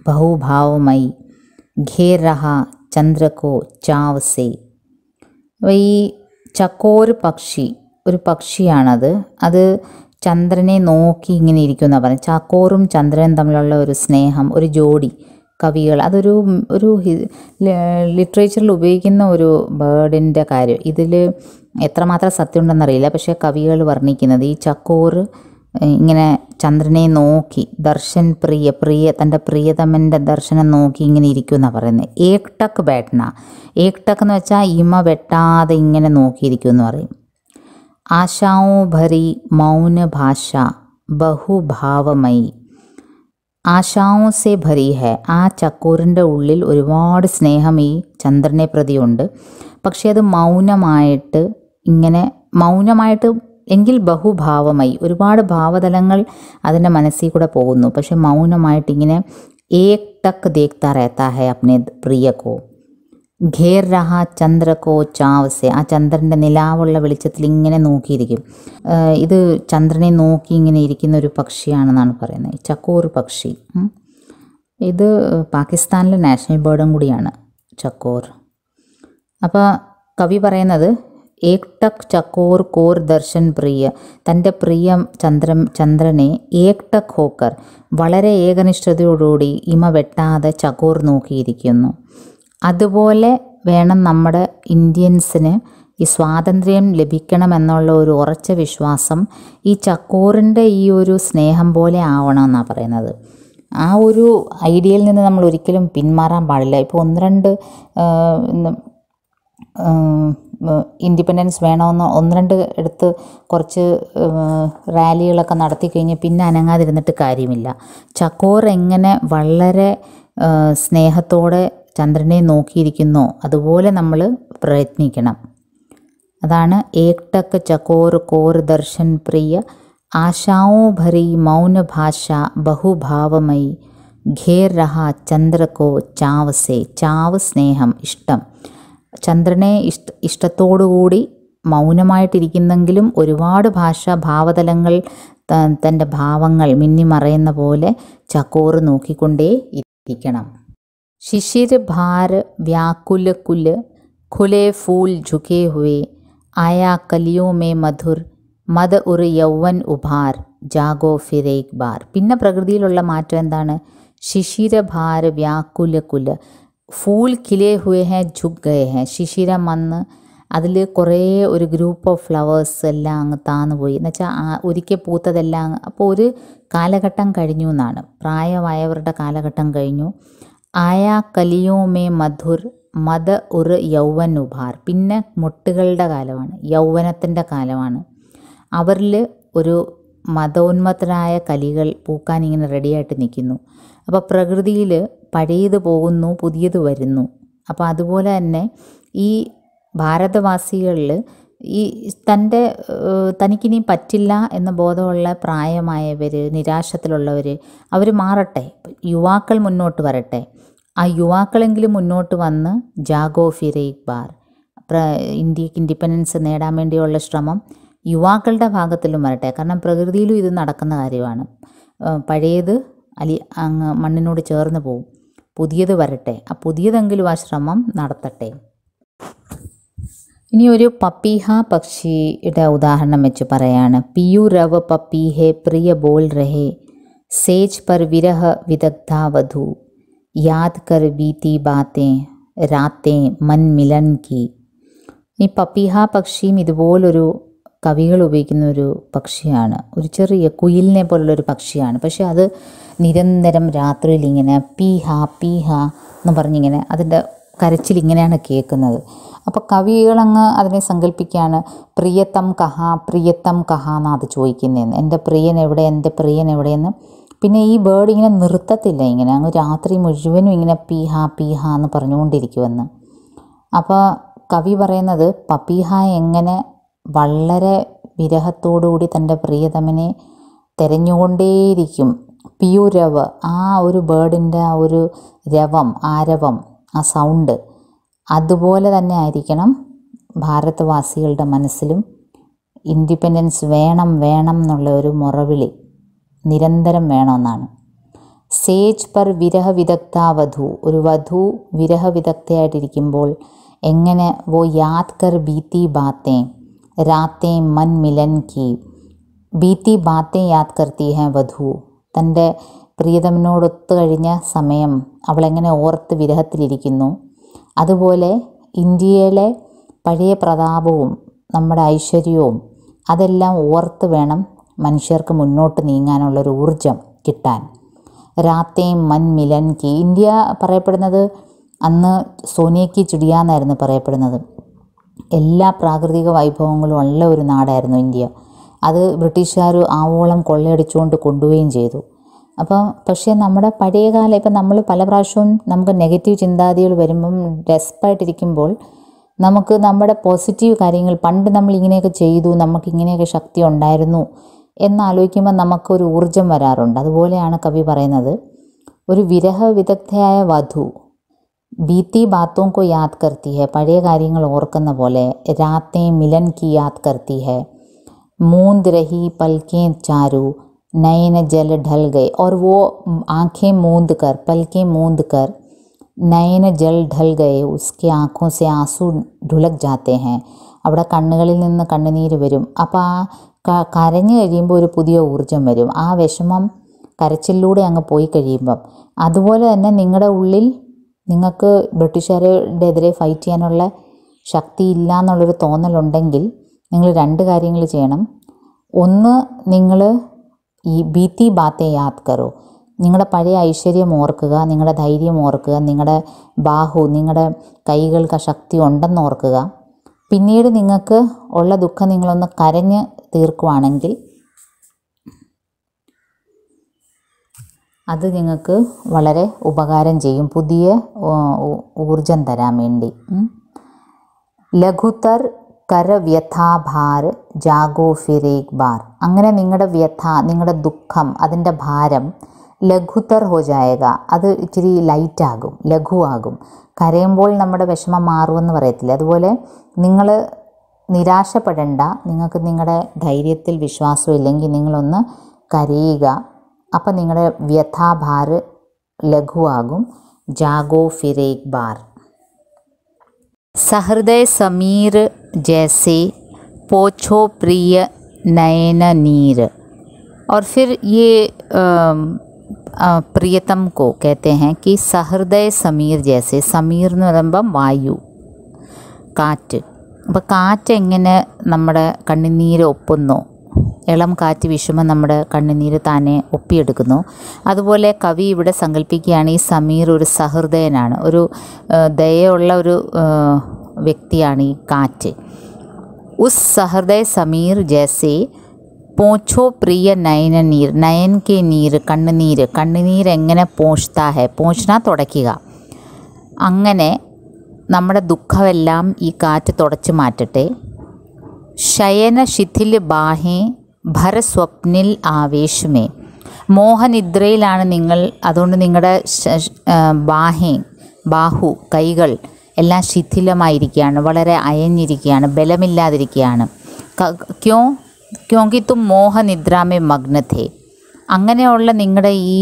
ബഹുഭാവമയി ഘേർ രഹ ചന്ദ്ര കോ ചാവ് സേ. ഈ ചക്കോർ പക്ഷി, ഒരു പക്ഷിയാണത്, അത് ചന്ദ്രനെ നോക്കി ഇങ്ങനെ ഇരിക്കുമെന്നാണ് പറയുന്നത്. ചക്കോറും ചന്ദ്രനും തമ്മിലുള്ള ഒരു സ്നേഹം, ഒരു ജോഡി കവികൾ, അതൊരു ലിറ്ററേച്ചറിൽ ഉപയോഗിക്കുന്ന ഒരു ബേർഡിൻ്റെ കാര്യം. ഇതിൽ എത്രമാത്രം സത്യമുണ്ടെന്നറിയില്ല, പക്ഷേ കവികൾ വർണ്ണിക്കുന്നത് ഈ ചക്കോറ് ഇങ്ങനെ ചന്ദ്രനെ നോക്കി ദർശൻ പ്രിയ തൻ്റെ പ്രിയതമൻ്റെ ദർശനം നോക്കി ഇങ്ങനെ ഇരിക്കുമെന്നാണ് പറയുന്നത്. ഏക് ടക് ബൈഠന, ഏക് ടക് എന്ന് വെച്ചാൽ ഇമ വെട്ടാതെ ഇങ്ങനെ നോക്കിയിരിക്കുമെന്ന് പറയും. ആശാओं ഭരി മൗന ഭാഷ ബഹുഭാവമയി, ആശാओं സെ ഭരി ഹെ. ആ ചക്കോറിൻ്റെ ഉള്ളിൽ ഒരുപാട് സ്നേഹം ഈ ചന്ദ്രനെ പ്രതിയുണ്ട്, പക്ഷേ അത് മൗനമായിട്ട് എങ്കിൽ ബഹുഭാവമായി, ഒരുപാട് ഭാവതലങ്ങൾ അതിൻ്റെ മനസ്സിൽ കൂടെ പോകുന്നു, പക്ഷെ മൗനമായിട്ടിങ്ങനെ ഏക് ടക് ദേഖ്താ രഹതാ ഹെ അപ്നെ പ്രിയ കോ ഘേർ രഹ ചന്ദ്ര കോ ചാവ് സെ. ആ ചന്ദ്രൻ്റെ നിലാവുള്ള വെളിച്ചത്തിൽ ഇങ്ങനെ നോക്കിയിരിക്കും. ഇത് ചന്ദ്രനെ നോക്കി ഇങ്ങനെ ഇരിക്കുന്ന ഒരു പക്ഷിയാണെന്നാണ് പറയുന്നത്, ചക്കോർ പക്ഷി. ഇത് പാകിസ്ഥാനിലെ നാഷണൽ ബേർഡും കൂടിയാണ് ചക്കോർ. അപ്പോൾ കവി പറയുന്നത് ഏക് ടക് ചക്കോർ കോർ ദർശൻ പ്രിയ, തൻ്റെ പ്രിയ ചന്ദ്രനെ ഏക് ടക് ഹോക്കർ, വളരെ ഏകനിഷ്ഠതയോടുകൂടി ഇമ വെട്ടാതെ ചക്കോർ നോക്കിയിരിക്കുന്നു. അതുപോലെ വേണം നമ്മുടെ ഇന്ത്യൻസിന് ഈ സ്വാതന്ത്ര്യം ലഭിക്കണമെന്നുള്ള ഒരു ഉറച്ച വിശ്വാസം ഈ ചക്കോറിൻ്റെ ഈ ഒരു സ്നേഹം പോലെ ആവണമെന്നാണ് പറയുന്നത്. ആ ഒരു ഐഡിയയിൽ നിന്ന് നമ്മൾ ഒരിക്കലും പിന്മാറാൻ പാടില്ല. ഇപ്പോൾ 1-2 ഇൻഡിപെൻഡൻസ് വേണമെന്ന് 1-2 എടുത്ത് കുറച്ച് റാലികളൊക്കെ നടത്തി കഴിഞ്ഞ് പിന്നെ അനങ്ങാതിരുന്നിട്ട് കാര്യമില്ല. ചക്കോർ എങ്ങനെ വളരെ സ്നേഹത്തോടെ ചന്ദ്രനെ നോക്കിയിരിക്കുന്നോ അതുപോലെ നമ്മൾ പ്രയത്നിക്കണം. അതാണ് ഏക് ടക് ചക്കോർ കോർ ദർശൻ പ്രിയ ആശാओं ഭരി മൗന ഭാഷ ബഹുഭാവമയി ഘേർ രഹ ചന്ദ്ര കോ ചാവ് സേ. ചാവ് സ്നേഹം, ഇഷ്ടം. ചന്ദ്രനെ ഇഷ്ടത്തോടുകൂടി മൗനമായിട്ടിരിക്കുന്നെങ്കിലും ഒരുപാട് ഭാവതലങ്ങൾ, തൻ്റെ ഭാവങ്ങൾ മിന്നിമറയുന്ന പോലെ ചക്കോർ നോക്കിക്കൊണ്ടേ ഇരിക്കണം. शिशिर भार व्याकुल कुल खुले फूल झुके हुए आया कलियों में मधुर मद उर यौवन उभार ജാഗോ ഫിർ ഏക് ബാർ. പിന്നെ പ്രകൃതിയിലുള്ള മാറ്റം എന്താണ്? ശിശിരഭാര വ്യാകുല ഫൂൽ ഖിലേ ഹുവേ ഹേ ഝുക് ഗയേ ഹേ. ശിശിരം വന്ന് അതിൽ കുറേ ഒരു ഗ്രൂപ്പ് ഓഫ് ഫ്ലവേഴ്സ് എല്ലാം അങ്ങ് താന്നു പോയി എന്ന് വെച്ചാൽ ഒരിക്കൽ പൂത്തതെല്ലാം. അപ്പോൾ ഒരു കാലഘട്ടം കഴിഞ്ഞു എന്നാണ്, പ്രായമായവരുടെ കാലഘട്ടം കഴിഞ്ഞു. ആയാ കലിയോ മേ മധുർ മദ ഉർ യൗവൻ ഉഭാർ. പിന്നെ മുട്ടുകളുടെ കാലമാണ്, യൗവനത്തിൻ്റെ കാലമാണ്. അവരിൽ ഒരു മതോന്മത്തരായ കലികൾ പൂക്കാൻ ഇങ്ങനെ റെഡിയായിട്ട് നിൽക്കുന്നു. അപ്പോൾ പ്രകൃതിയിൽ പഴയത് പോകുന്നു, പുതിയത് വരുന്നു. അപ്പോൾ അതുപോലെ തന്നെ ഈ ഭാരതവാസികളിൽ ഈ തനിക്കിനി പറ്റില്ല എന്ന ബോധമുള്ള പ്രായമായവർ, നിരാശത്തിലുള്ളവർ, അവർ മാറട്ടെ, യുവാക്കൾ മുന്നോട്ട് വരട്ടെ. ആ യുവാക്കളെങ്കിലും മുന്നോട്ട് വന്ന് ജാഗോ ഫിർ ഏക് ബാർ, ഇന്ത്യക്ക് ഇൻഡിപെൻഡൻസ് നേടാൻ വേണ്ടിയുള്ള ശ്രമം യുവാക്കളുടെ ഭാഗത്തിലും വരട്ടെ. കാരണം പ്രകൃതിയിലും ഇത് നടക്കുന്ന കാര്യമാണ്. പഴയത് അങ്ങ് മണ്ണിനോട് ചേർന്ന് പോവും, പുതിയത് വരട്ടെ. ആ പുതിയതെങ്കിലും ആ ശ്രമം നടത്തട്ടെ. ഇനി ഒരു പപ്പീഹ പക്ഷിയുടെ ഉദാഹരണം വെച്ച് പറയാണ്. പിയു രവ് പപ്പീഹെ പ്രിയ ബോൾ രഹേ, സേജ് പർ വിരഹ വിദഗ്ധ വധു, യാദ് കർ ബീതി ബാത്തേ രാത്തേ മൻ മിലൻ കി. ഈ പപ്പീഹ പക്ഷിയും ഇതുപോലൊരു കവികൾ ഉപയോഗിക്കുന്ന ഒരു പക്ഷിയാണ്. ഒരു ചെറിയ കുയിലിനെ പോലുള്ളൊരു പക്ഷിയാണ്. പക്ഷെ അത് നിരന്തരം രാത്രിയിൽ ഇങ്ങനെ പീഹ പീഹ എന്ന് പറഞ്ഞിങ്ങനെ അതിൻ്റെ കരച്ചിലിങ്ങനെയാണ് കേൾക്കുന്നത്. അപ്പോൾ കവികളങ്ങ് അതിനെ സങ്കല്പിക്കുകയാണ്, പ്രിയത്തം കഹ എന്നാണ് അത് ചോദിക്കുന്നതെന്ന്. എൻ്റെ പ്രിയൻ എവിടെ, എൻ്റെ പ്രിയൻ എവിടെയെന്ന്. പിന്നെ ഈ ബേർഡ് ഇങ്ങനെ നിർത്തത്തില്ല, ഇങ്ങനെ അങ്ങ് രാത്രി മുഴുവനും ഇങ്ങനെ പീഹ പീഹ എന്ന് പറഞ്ഞുകൊണ്ടിരിക്കുമെന്ന്. അപ്പോൾ കവി പറയുന്നത് പപ്പീഹ എങ്ങനെ വളരെ വിരഹത്തോടുകൂടി തൻ്റെ പ്രിയതമനെ തിരഞ്ഞുകൊണ്ടേയിരിക്കും. പിയുരവ്, ആ ഒരു ബേർഡിൻ്റെ ആ ഒരു ആരവം, ആ സൗണ്ട് അതുപോലെ തന്നെ ആയിരിക്കണം ഭാരതവാസികളുടെ മനസ്സിലും. ഇൻഡിപെൻഡൻസ് വേണം എന്നുള്ള ഒരു മുറവിളി നിരന്തരം വേണമെന്നാണ്. സേജ് പർ വിരഹ വിദഗ്ധ വധു, ഒരു വധു വിരഹ വിദഗ്ധയായിട്ടിരിക്കുമ്പോൾ എങ്ങനെ വോ യാദ് കർ ബീത്തി ബാത്തേ രാത്തേ മൻ മിലൻ കി, ബീത്തി ബാത്തേ യാദ് കർത്തി ഹെ വധു, തൻ്റെ പ്രിയതമനോടൊത്തു കഴിഞ്ഞ സമയം അവളെങ്ങനെ ഓർത്ത് വിരഹത്തിലിരിക്കുന്നു. അതുപോലെ ഇന്ത്യയിലെ പഴയ പ്രതാപവും നമ്മുടെ ഐശ്വര്യവും അതെല്ലാം ഓർത്ത് വേണം മനുഷ്യർക്ക് മുന്നോട്ട് നീങ്ങാനുള്ളൊരു ഊർജം കിട്ടാൻ. രാത്തേ മൻ മിലൻ കി, ഇന്ത്യ പറയപ്പെടുന്നത് അന്ന് സോനേക്കി ചിടിയ എന്നായിരുന്നു പറയപ്പെടുന്നത്. എല്ലാ പ്രാകൃതിക വൈഭവങ്ങളും ഉള്ള ഒരു നാടായിരുന്നു ഇന്ത്യ. അത് ബ്രിട്ടീഷുകാർ ആവോളം കൊള്ളയടിച്ചുകൊണ്ട് കൊണ്ടുപോവുകയും ചെയ്തു. പക്ഷേ നമ്മുടെ പഴയകാലം ഇപ്പം നമ്മൾ പല പ്രാവശ്യവും നമുക്ക് നെഗറ്റീവ് ചിന്താഗതികൾ വരുമ്പം ഡെസ്പായിട്ടിരിക്കുമ്പോൾ നമുക്ക് നമ്മുടെ പോസിറ്റീവ് കാര്യങ്ങൾ, പണ്ട് നമ്മൾ ഇങ്ങനെയൊക്കെ ചെയ്തു, നമുക്ക് ഇങ്ങനെയൊക്കെ ശക്തി ഉണ്ടായിരുന്നു എന്നാലോചിക്കുമ്പോൾ നമുക്കൊരു ഊർജം വരാറുണ്ട്. അതുപോലെയാണ് കവി പറയുന്നത്, ഒരു വിരഹ വിദഗ്ധയായ വധു ബീത്തി ബാത്തോं को याद करती है, പഴയ കാര്യങ്ങൾ ഓർക്കുന്ന പോലെ. രാത്തേ മിലൻ की याद करती है, मूंद रही पलकें चारू, नयन जल ढल गए, और वो आँखें मूंद कर, पलकें मूंद कर, नयन जल ढल गए, उसके आँखों से आंसू ढुलक जाते हैं. അവിടെ കണ്ണുകളിൽ നിന്ന് കണ്ണുനീര് വരും. അപ്പോൾ ആ കരഞ്ഞു കഴിയുമ്പോൾ ഒരു പുതിയ ഊർജം വരും. ആ വിഷമം കരച്ചിലൂടെ അങ്ങ് പോയി കഴിയുമ്പം. അതുപോലെ തന്നെ നിങ്ങളുടെ ഉള്ളിൽ നിങ്ങൾക്ക് ബ്രിട്ടീഷുകാരുടെ എതിരെ ഫൈറ്റ് ചെയ്യാനുള്ള ശക്തി ഇല്ല എന്നുള്ളൊരു തോന്നലുണ്ടെങ്കിൽ നിങ്ങൾ രണ്ട് കാര്യങ്ങൾ ചെയ്യണം. ഒന്ന്, നിങ്ങൾ ഈ ബീത്തി ബാത്തെ യാദ് കറോ, നിങ്ങളുടെ പഴയ ഐശ്വര്യം ഓർക്കുക, നിങ്ങളുടെ ധൈര്യം ഓർക്കുക, നിങ്ങളുടെ നിങ്ങളുടെ കൈകൾക്ക് ശക്തി ഉണ്ടെന്ന് ഓർക്കുക. പിന്നീട് നിങ്ങൾക്ക് ഉള്ള ദുഃഖം നിങ്ങളൊന്ന് കരഞ്ഞ് തീർക്കുവാണെങ്കിൽ അത് നിങ്ങൾക്ക് വളരെ ഉപകാരം ചെയ്യും, പുതിയ ഊർജം തരാൻ വേണ്ടി. ലഘുതർ കര വ്യഥാഭാർ ജാഗോ ഫിർ ഏക് ബാർ, അങ്ങനെ നിങ്ങളുടെ നിങ്ങളുടെ ദുഃഖം, അതിൻ്റെ ഭാരം ലഘുതർ ഹോ ജായേഗ, അത് ഇച്ചിരി ലൈറ്റാകും, ലഘുവാകും. കരയുമ്പോൾ നമ്മുടെ വിഷമം മാറുമെന്ന് പറയത്തില്ല, അതുപോലെ നിങ്ങൾ നിരാശപ്പെടേണ്ട. നിങ്ങൾക്ക് നിങ്ങളുടെ ധൈര്യത്തിൽ വിശ്വാസം ഇല്ലെങ്കിൽ നിങ്ങളൊന്ന് കരയുക, അപ്പം നിങ്ങളുടെ വ്യഥാഭാർ ലഘുവാകും. ജാഗോ ഫിർ ഏക് ബാർ. सहृदय समीर जैसे पोछो प्रिय नयन नीर, और फिर ये प्रियतम को कहते हैं कि सहृदय समीर जैसे, സമീർ എന്ന് പറയുമ്പം വായു, കാറ്റ്. അപ്പോൾ കാറ്റ് എങ്ങനെ നമ്മുടെ കണ്ണുനീര് ഒപ്പുന്നു, ഇളം കാറ്റ് വീശുമ്പോൾ നമ്മുടെ കണ്ണുനീര് താനെ ഒപ്പിയെടുക്കുന്നു. അതുപോലെ കവി ഇവിടെ സങ്കല്പിക്കുകയാണ്, ഈ സമീർ ഒരു സഹൃദയനാണ്, ഒരു ദയുള്ള ഒരു വ്യക്തിയാണ് ഈ കാറ്റ്. ഉസ് സഹൃദയ സമീർ ജैसे പോछോ പ്രിയ നയന നീർ, നയൻ കെ നീർ, കണ്ണുനീര് എങ്ങനെ പോഷ്താ ഹെ, പോഷ്ന തുടയ്ക്കുക. അങ്ങനെ നമ്മുടെ ദുഃഖമെല്ലാം ഈ കാറ്റ് തുടച്ച് മാറ്റട്ടെ. ശയന ശിഥിൽ ബാഹേ ഭര സ്വപ്നിൽ ആവേശമേ. മോഹനിദ്രയിലാണ് നിങ്ങൾ, അതുകൊണ്ട് നിങ്ങളുടെ ബാഹു കൈകൾ എല്ലാം ശിഥിലമായിരിക്കുകയാണ്, വളരെ അയഞ്ഞിരിക്കുകയാണ്, ബലമില്ലാതിരിക്കുകയാണ്. ക്യോങ്കി തും മോഹനിദ്രാമേ മഗ്നഥേ. അങ്ങനെയുള്ള നിങ്ങളുടെ ഈ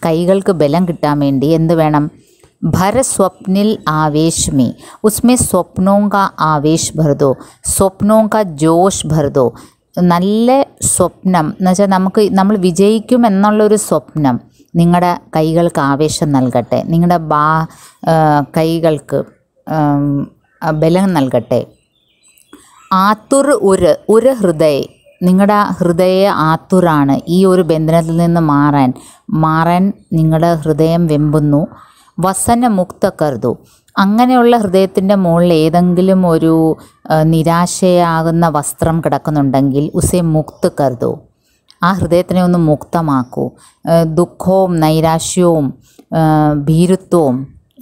കൈകൾക്ക് ബലം കിട്ടാൻ വേണ്ടി എന്ത് വേണം? ഭര സ്വപ്നിൽ ആവേശ് മേ, ഉസ്മേ സ്വപ്നോ കാ ആവേശ് ഭർ ദോ, സ്വപ്നോ കാ ജോഷ് ഭർ ദോ. നല്ല സ്വപ്നം എന്ന് വെച്ചാൽ നമ്മൾ വിജയിക്കും എന്നുള്ളൊരു സ്വപ്നം നിങ്ങളുടെ കൈകൾക്ക് ആവേശം നൽകട്ടെ, നിങ്ങളുടെ കൈകൾക്ക് ബലം നൽകട്ടെ. ആത്തുർ ഒരു ഹൃദയ, നിങ്ങളുടെ ഹൃദയ ആത്തുറാണ്. ഈ ഒരു ബന്ധനത്തിൽ നിന്ന് മാറാൻ നിങ്ങളുടെ ഹൃദയം വെമ്പുന്നു. വസന മുക്ത കരുതു. അങ്ങനെയുള്ള ഹൃദയത്തിൻ്റെ മുകളിൽ ഏതെങ്കിലും ഒരു നിരാശയാകുന്ന വസ്ത്രം കിടക്കുന്നുണ്ടെങ്കിൽ ഉസേ മുക്ത് കരുതു. ആ ഹൃദയത്തിനെ ഒന്ന് മുക്തമാക്കൂ. ദുഃഖവും നൈരാശ്യവും ഭീരുത്വവും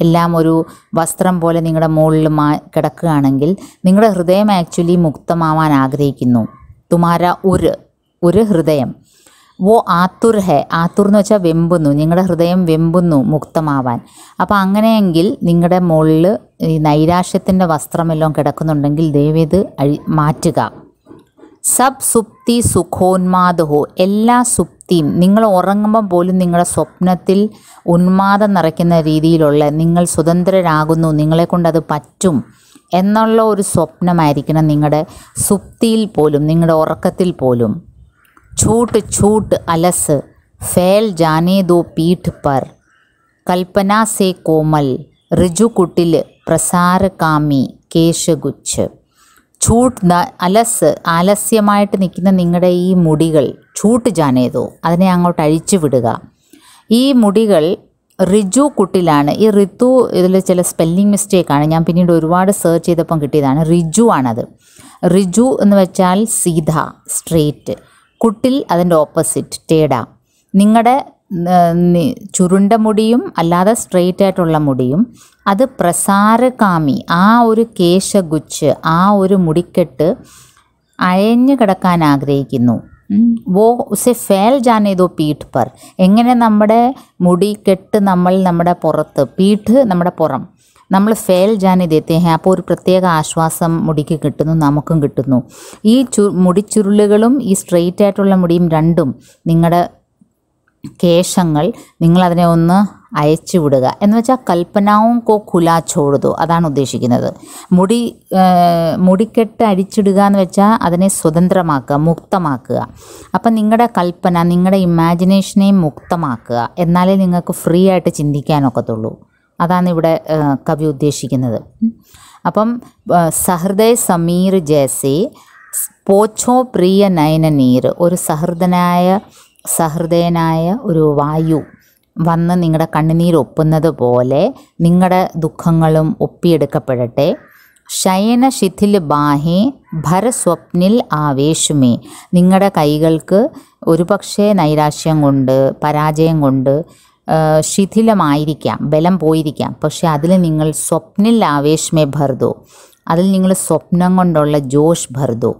എല്ലാം ഒരു വസ്ത്രം പോലെ നിങ്ങളുടെ മുകളിൽ കിടക്കുകയാണെങ്കിൽ നിങ്ങളുടെ ഹൃദയം ആക്ച്വലി മുക്തമാവാൻ ആഗ്രഹിക്കുന്നു. തുമാര ഒരു ഹൃദയം വോ ആത്തുർ ഹെ. ആത്തുർ എന്ന് വെച്ചാൽ വെമ്പുന്നു, നിങ്ങളുടെ ഹൃദയം വെമ്പുന്നു മുക്തമാവാൻ. അപ്പോൾ അങ്ങനെയെങ്കിൽ നിങ്ങളുടെ മുകളിൽ ഈ നൈരാശ്യത്തിൻ്റെ വസ്ത്രമെല്ലാം കിടക്കുന്നുണ്ടെങ്കിൽ ദയവേത് മാറ്റുക. സബ് സുപ്തി സുഖോന്മാദ ഹോ. എല്ലാ സുപ്തിയും, നിങ്ങൾ ഉറങ്ങുമ്പം പോലും നിങ്ങളുടെ സ്വപ്നത്തിൽ ഉന്മാദം നിറയ്ക്കുന്ന രീതിയിലുള്ള നിങ്ങൾ സ്വതന്ത്രരാകുന്നു, നിങ്ങളെക്കൊണ്ടത് പറ്റും എന്നുള്ള ഒരു സ്വപ്നമായിരിക്കണം നിങ്ങളുടെ സുപ്തിയിൽ പോലും, നിങ്ങളുടെ ഉറക്കത്തിൽ പോലും. छूट छूट अलस फैल जाने दो पीठ पर, कल्पना से कोमल ऋजु कुटिल प्रसार कामी केशगुच्छ. छूट അലസ്, ആലസ്യമായിട്ട് നിൽക്കുന്ന നിങ്ങളുടെ ഈ മുടികൾ, ഛൂട്ട് ജാനേതോ, അതിനെ അങ്ങോട്ട് അഴിച്ചു വിടുക. ഈ മുടികൾ ഋജു കുട്ടിലാണ്. ഈ ഋതു ഇതിൽ ചില സ്പെല്ലിംഗ് മിസ്റ്റേക്കാണ്, ഞാൻ പിന്നീട് ഒരുപാട് സെർച്ച് ചെയ്തപ്പം കിട്ടിയതാണ്. ഋജു ആണത്. ഋജു എന്ന് വെച്ചാൽ സീധ, സ്ട്രെയിറ്റ്. കുട്ടിൽ അതിൻ്റെ ഓപ്പോസിറ്റ് ടേഡ. നിങ്ങളുടെ ചുരുണ്ട മുടിയും അല്ലാതെ സ്ട്രെയിറ്റ് ആയിട്ടുള്ള മുടിയും അത് പ്രസാരകാമി, ആ ഒരു കേശഗുച്ച്, ആ ഒരു മുടിക്കെട്ട് അയഞ്ഞു കിടക്കാൻ ആഗ്രഹിക്കുന്നു. വോ ഉസെ ഫേൽ ജാനേതോ പീഠ് പർ. എങ്ങനെ നമ്മുടെ മുടിക്കെട്ട് നമ്മുടെ പുറത്ത്, പീഠ് നമ്മുടെ പുറം, നമ്മൾ ഫേൽ ജാനെ ദേത്തെ ഹേ. അപ്പോൾ ഒരു പ്രത്യേക ആശ്വാസം മുടിക്ക് കിട്ടുന്നു, നമുക്കും കിട്ടുന്നു. ഈ മുടിച്ചുരുളുകളും ഈ സ്ട്രെയിറ്റ് ആയിട്ടുള്ള മുടിയും രണ്ടും നിങ്ങളുടെ കേശങ്ങൾ, നിങ്ങളതിനെ ഒന്ന് അയച്ചു വിടുക എന്ന് വെച്ചാൽ കൽപ്പനാവും കോ ഖുലാ ചോടുതോ, അതാണ് ഉദ്ദേശിക്കുന്നത്. മുടിക്കെട്ട് അഴിച്ചിടുക എന്ന് വെച്ചാൽ അതിനെ സ്വതന്ത്രമാക്കുക, മുക്തമാക്കുക. അപ്പം നിങ്ങളുടെ കൽപ്പന, നിങ്ങളുടെ ഇമാജിനേഷനെയും മുക്തമാക്കുക, എന്നാലേ നിങ്ങൾക്ക് ഫ്രീ ആയിട്ട് ചിന്തിക്കാനൊക്കത്തുള്ളൂ. അതാണ് ഇവിടെ കവി ഉദ്ദേശിക്കുന്നത്. അപ്പം സഹൃദയ സമീർ ജേസെ പോച്ചോ പ്രിയ നയന നീർ. ഒരു സഹൃദയനായ ഒരു വായു വന്ന് നിങ്ങളുടെ കണ്ണുനീർ ഒപ്പുന്നത് പോലെ നിങ്ങളുടെ ദുഃഖങ്ങളും ഒപ്പിയെടുക്കപ്പെടട്ടെ. ശയന ശിഥിൽ ബാഹേ ഭര സ്വപ്നിൽ ആവേശമേ. നിങ്ങളുടെ കൈകൾക്ക് ഒരുപക്ഷെ നൈരാശ്യം കൊണ്ട്, പരാജയം കൊണ്ട് ശിഥിലമായിരിക്കാം, ബലം പോയിരിക്കാം. പക്ഷേ അതിൽ നിങ്ങൾ സ്വപ്നിൽ ആവേശമേ ഭർദോ, അതിൽ നിങ്ങൾ സ്വപ്നം കൊണ്ടുള്ള ജോഷ് ഭർദോ.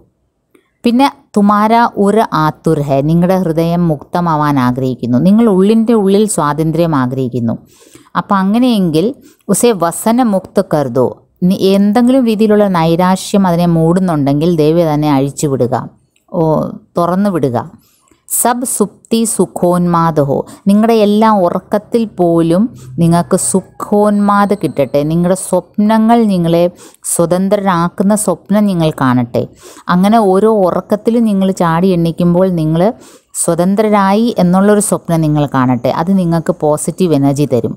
പിന്നെ തുമാര ഒരു ആത്തുർ ഹെ. നിങ്ങളുടെ ഹൃദയം മുക്തമാവാൻ ആഗ്രഹിക്കുന്നു, നിങ്ങൾ ഉള്ളിൽ സ്വാതന്ത്ര്യം ആഗ്രഹിക്കുന്നു. അപ്പം അങ്ങനെയെങ്കിൽ ഉസേ വസന മുക്ത കർദോ. എന്തെങ്കിലും രീതിയിലുള്ള നൈരാശ്യം അതിനെ മൂടുന്നുണ്ടെങ്കിൽ ദയവ് തന്നെ അഴിച്ചു വിടുക, തുറന്നു വിടുക. സബ് സുപ്തി സുഖോന്മാദ ഹോ. നിങ്ങളുടെ എല്ലാ ഉറക്കത്തിൽ പോലും നിങ്ങൾക്ക് സുഖോന്മാദ കിട്ടട്ടെ. നിങ്ങളുടെ സ്വപ്നങ്ങൾ നിങ്ങളെ സ്വതന്ത്രരാക്കുന്ന സ്വപ്നം നിങ്ങൾ കാണട്ടെ. അങ്ങനെ ഓരോ ഉറക്കത്തിലും നിങ്ങൾ ചാടി എണ്ണിക്കുമ്പോൾ നിങ്ങൾ സ്വതന്ത്രരായി എന്നുള്ളൊരു സ്വപ്നം നിങ്ങൾ കാണട്ടെ. അത് നിങ്ങൾക്ക് പോസിറ്റീവ് എനർജി തരും.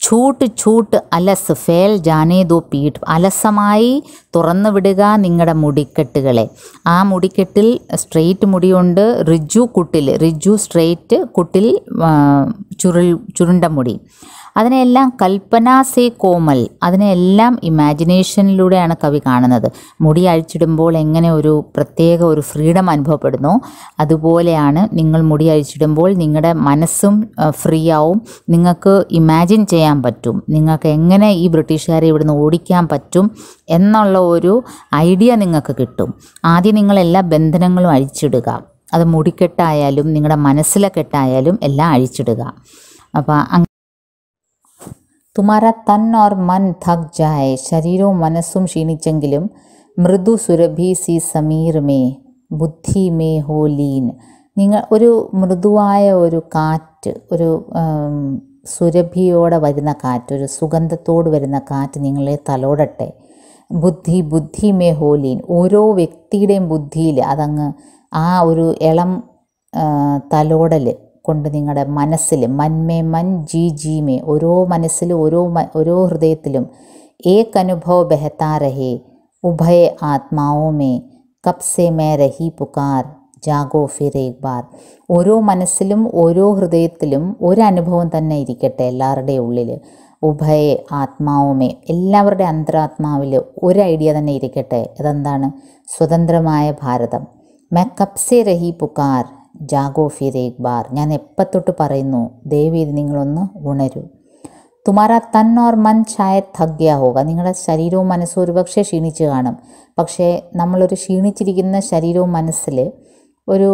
ഛൂട്ട് ഛൂട്ട് അലസ് ഫേൽ ജാനേ ദോ പീഠ്. അലസമായി തുറന്നു വിടുക നിങ്ങളുടെ മുടിക്കെട്ടുകളെ. ആ മുടിക്കെട്ടിൽ സ്ട്രെയിറ്റ് മുടിയുണ്ട്, ഋജു സ്ട്രെയിറ്റ്, കുട്ടിൽ ചുരുണ്ട മുടി. അതിനെല്ലാം കൽപ്പന സേ കോമൽ, അതിനെല്ലാം ഇമാജിനേഷനിലൂടെയാണ് കവി കാണുന്നത്. മുടി അഴിച്ചിടുമ്പോൾ എങ്ങനെ ഒരു പ്രത്യേക ഒരു ഫ്രീഡം അനുഭവപ്പെടുന്നു, അതുപോലെയാണ് നിങ്ങൾ മുടി അഴിച്ചിടുമ്പോൾ നിങ്ങളുടെ മനസ്സും ഫ്രീ ആവും. നിങ്ങൾക്ക് ഇമാജിൻ ചെയ്യാൻ പറ്റും നിങ്ങൾക്ക് എങ്ങനെ ഈ ബ്രിട്ടീഷുകാരെ ഇവിടുന്ന് ഓടിക്കാൻ പറ്റും എന്നുള്ള ഒരു ഐഡിയ നിങ്ങൾക്ക് കിട്ടും. ആദ്യം നിങ്ങളെല്ലാ ബന്ധനങ്ങളും അഴിച്ചിടുക. അത് മുടിക്കെട്ടായാലും നിങ്ങളുടെ മനസ്സിലെ കെട്ടായാലും എല്ലാം അഴിച്ചിടുക. അപ്പോൾ തുമാര തൻ ഓർ മൻ थक जाए, ശരീരവും മനസ്സും ക്ഷീണിച്ചെങ്കിലും മൃദു സുരഭി സി സമീർ മേ ബുദ്ധി മേ ഹോ ലീൻ, നിങ്ങൾ ഒരു മൃദുവായ ഒരു കാറ്റ്, ഒരു സുരഭിയോടെ വരുന്ന കാറ്റ്, ഒരു സുഗന്ധത്തോട് വരുന്ന കാറ്റ് നിങ്ങളെ തലോടട്ടെ. ബുദ്ധി മേ ഹോ ലീൻ, ഓരോ വ്യക്തിയുടെയും ബുദ്ധിയിൽ അതങ്ങ് ആ ഒരു ഇളം തലോടൽ കൊണ്ട് നിങ്ങളുടെ മനസ്സിൽ മൻമേ മൻ ജി മേ, ഓരോ മനസ്സിലും ഓരോ ഹൃദയത്തിലും ഏക് അനുഭവ ബെഹത്താ രഹേ ഉഭയ ആത്മാവോ മേ കബ് സേ മേ രഹി പുകാർ ജാഗോ ഫിർ ഏക് ബാർ, ഓരോ മനസ്സിലും ഓരോ ഹൃദയത്തിലും ഒരനുഭവം തന്നെ ഇരിക്കട്ടെ എല്ലാവരുടെയും ഉള്ളിൽ. ഉഭയ ആത്മാവുമേ, എല്ലാവരുടെ അന്തരാത്മാവിൽ ഒരു ഐഡിയ തന്നെ ഇരിക്കട്ടെ. അതെന്താണ്? സ്വതന്ത്രമായ ഭാരതം. മേ കബ് സേ രഹി പുകാർ ജാഗോ ഫിർ ഏക് ബാർ, ഞാൻ എപ്പത്തൊട്ട് പറയുന്നു ദയവേത് നിങ്ങളൊന്ന് ഉണരൂ. തുമാര തൻ ഓർ മൻ ഷായത് थक गया होगा, നിങ്ങളുടെ ശരീരവും മനസ്സും ഒരുപക്ഷെ ക്ഷീണിച്ച് കാണും. പക്ഷേ നമ്മളൊരു ക്ഷീണിച്ചിരിക്കുന്ന ശരീരവും മനസ്സിൽ ഒരു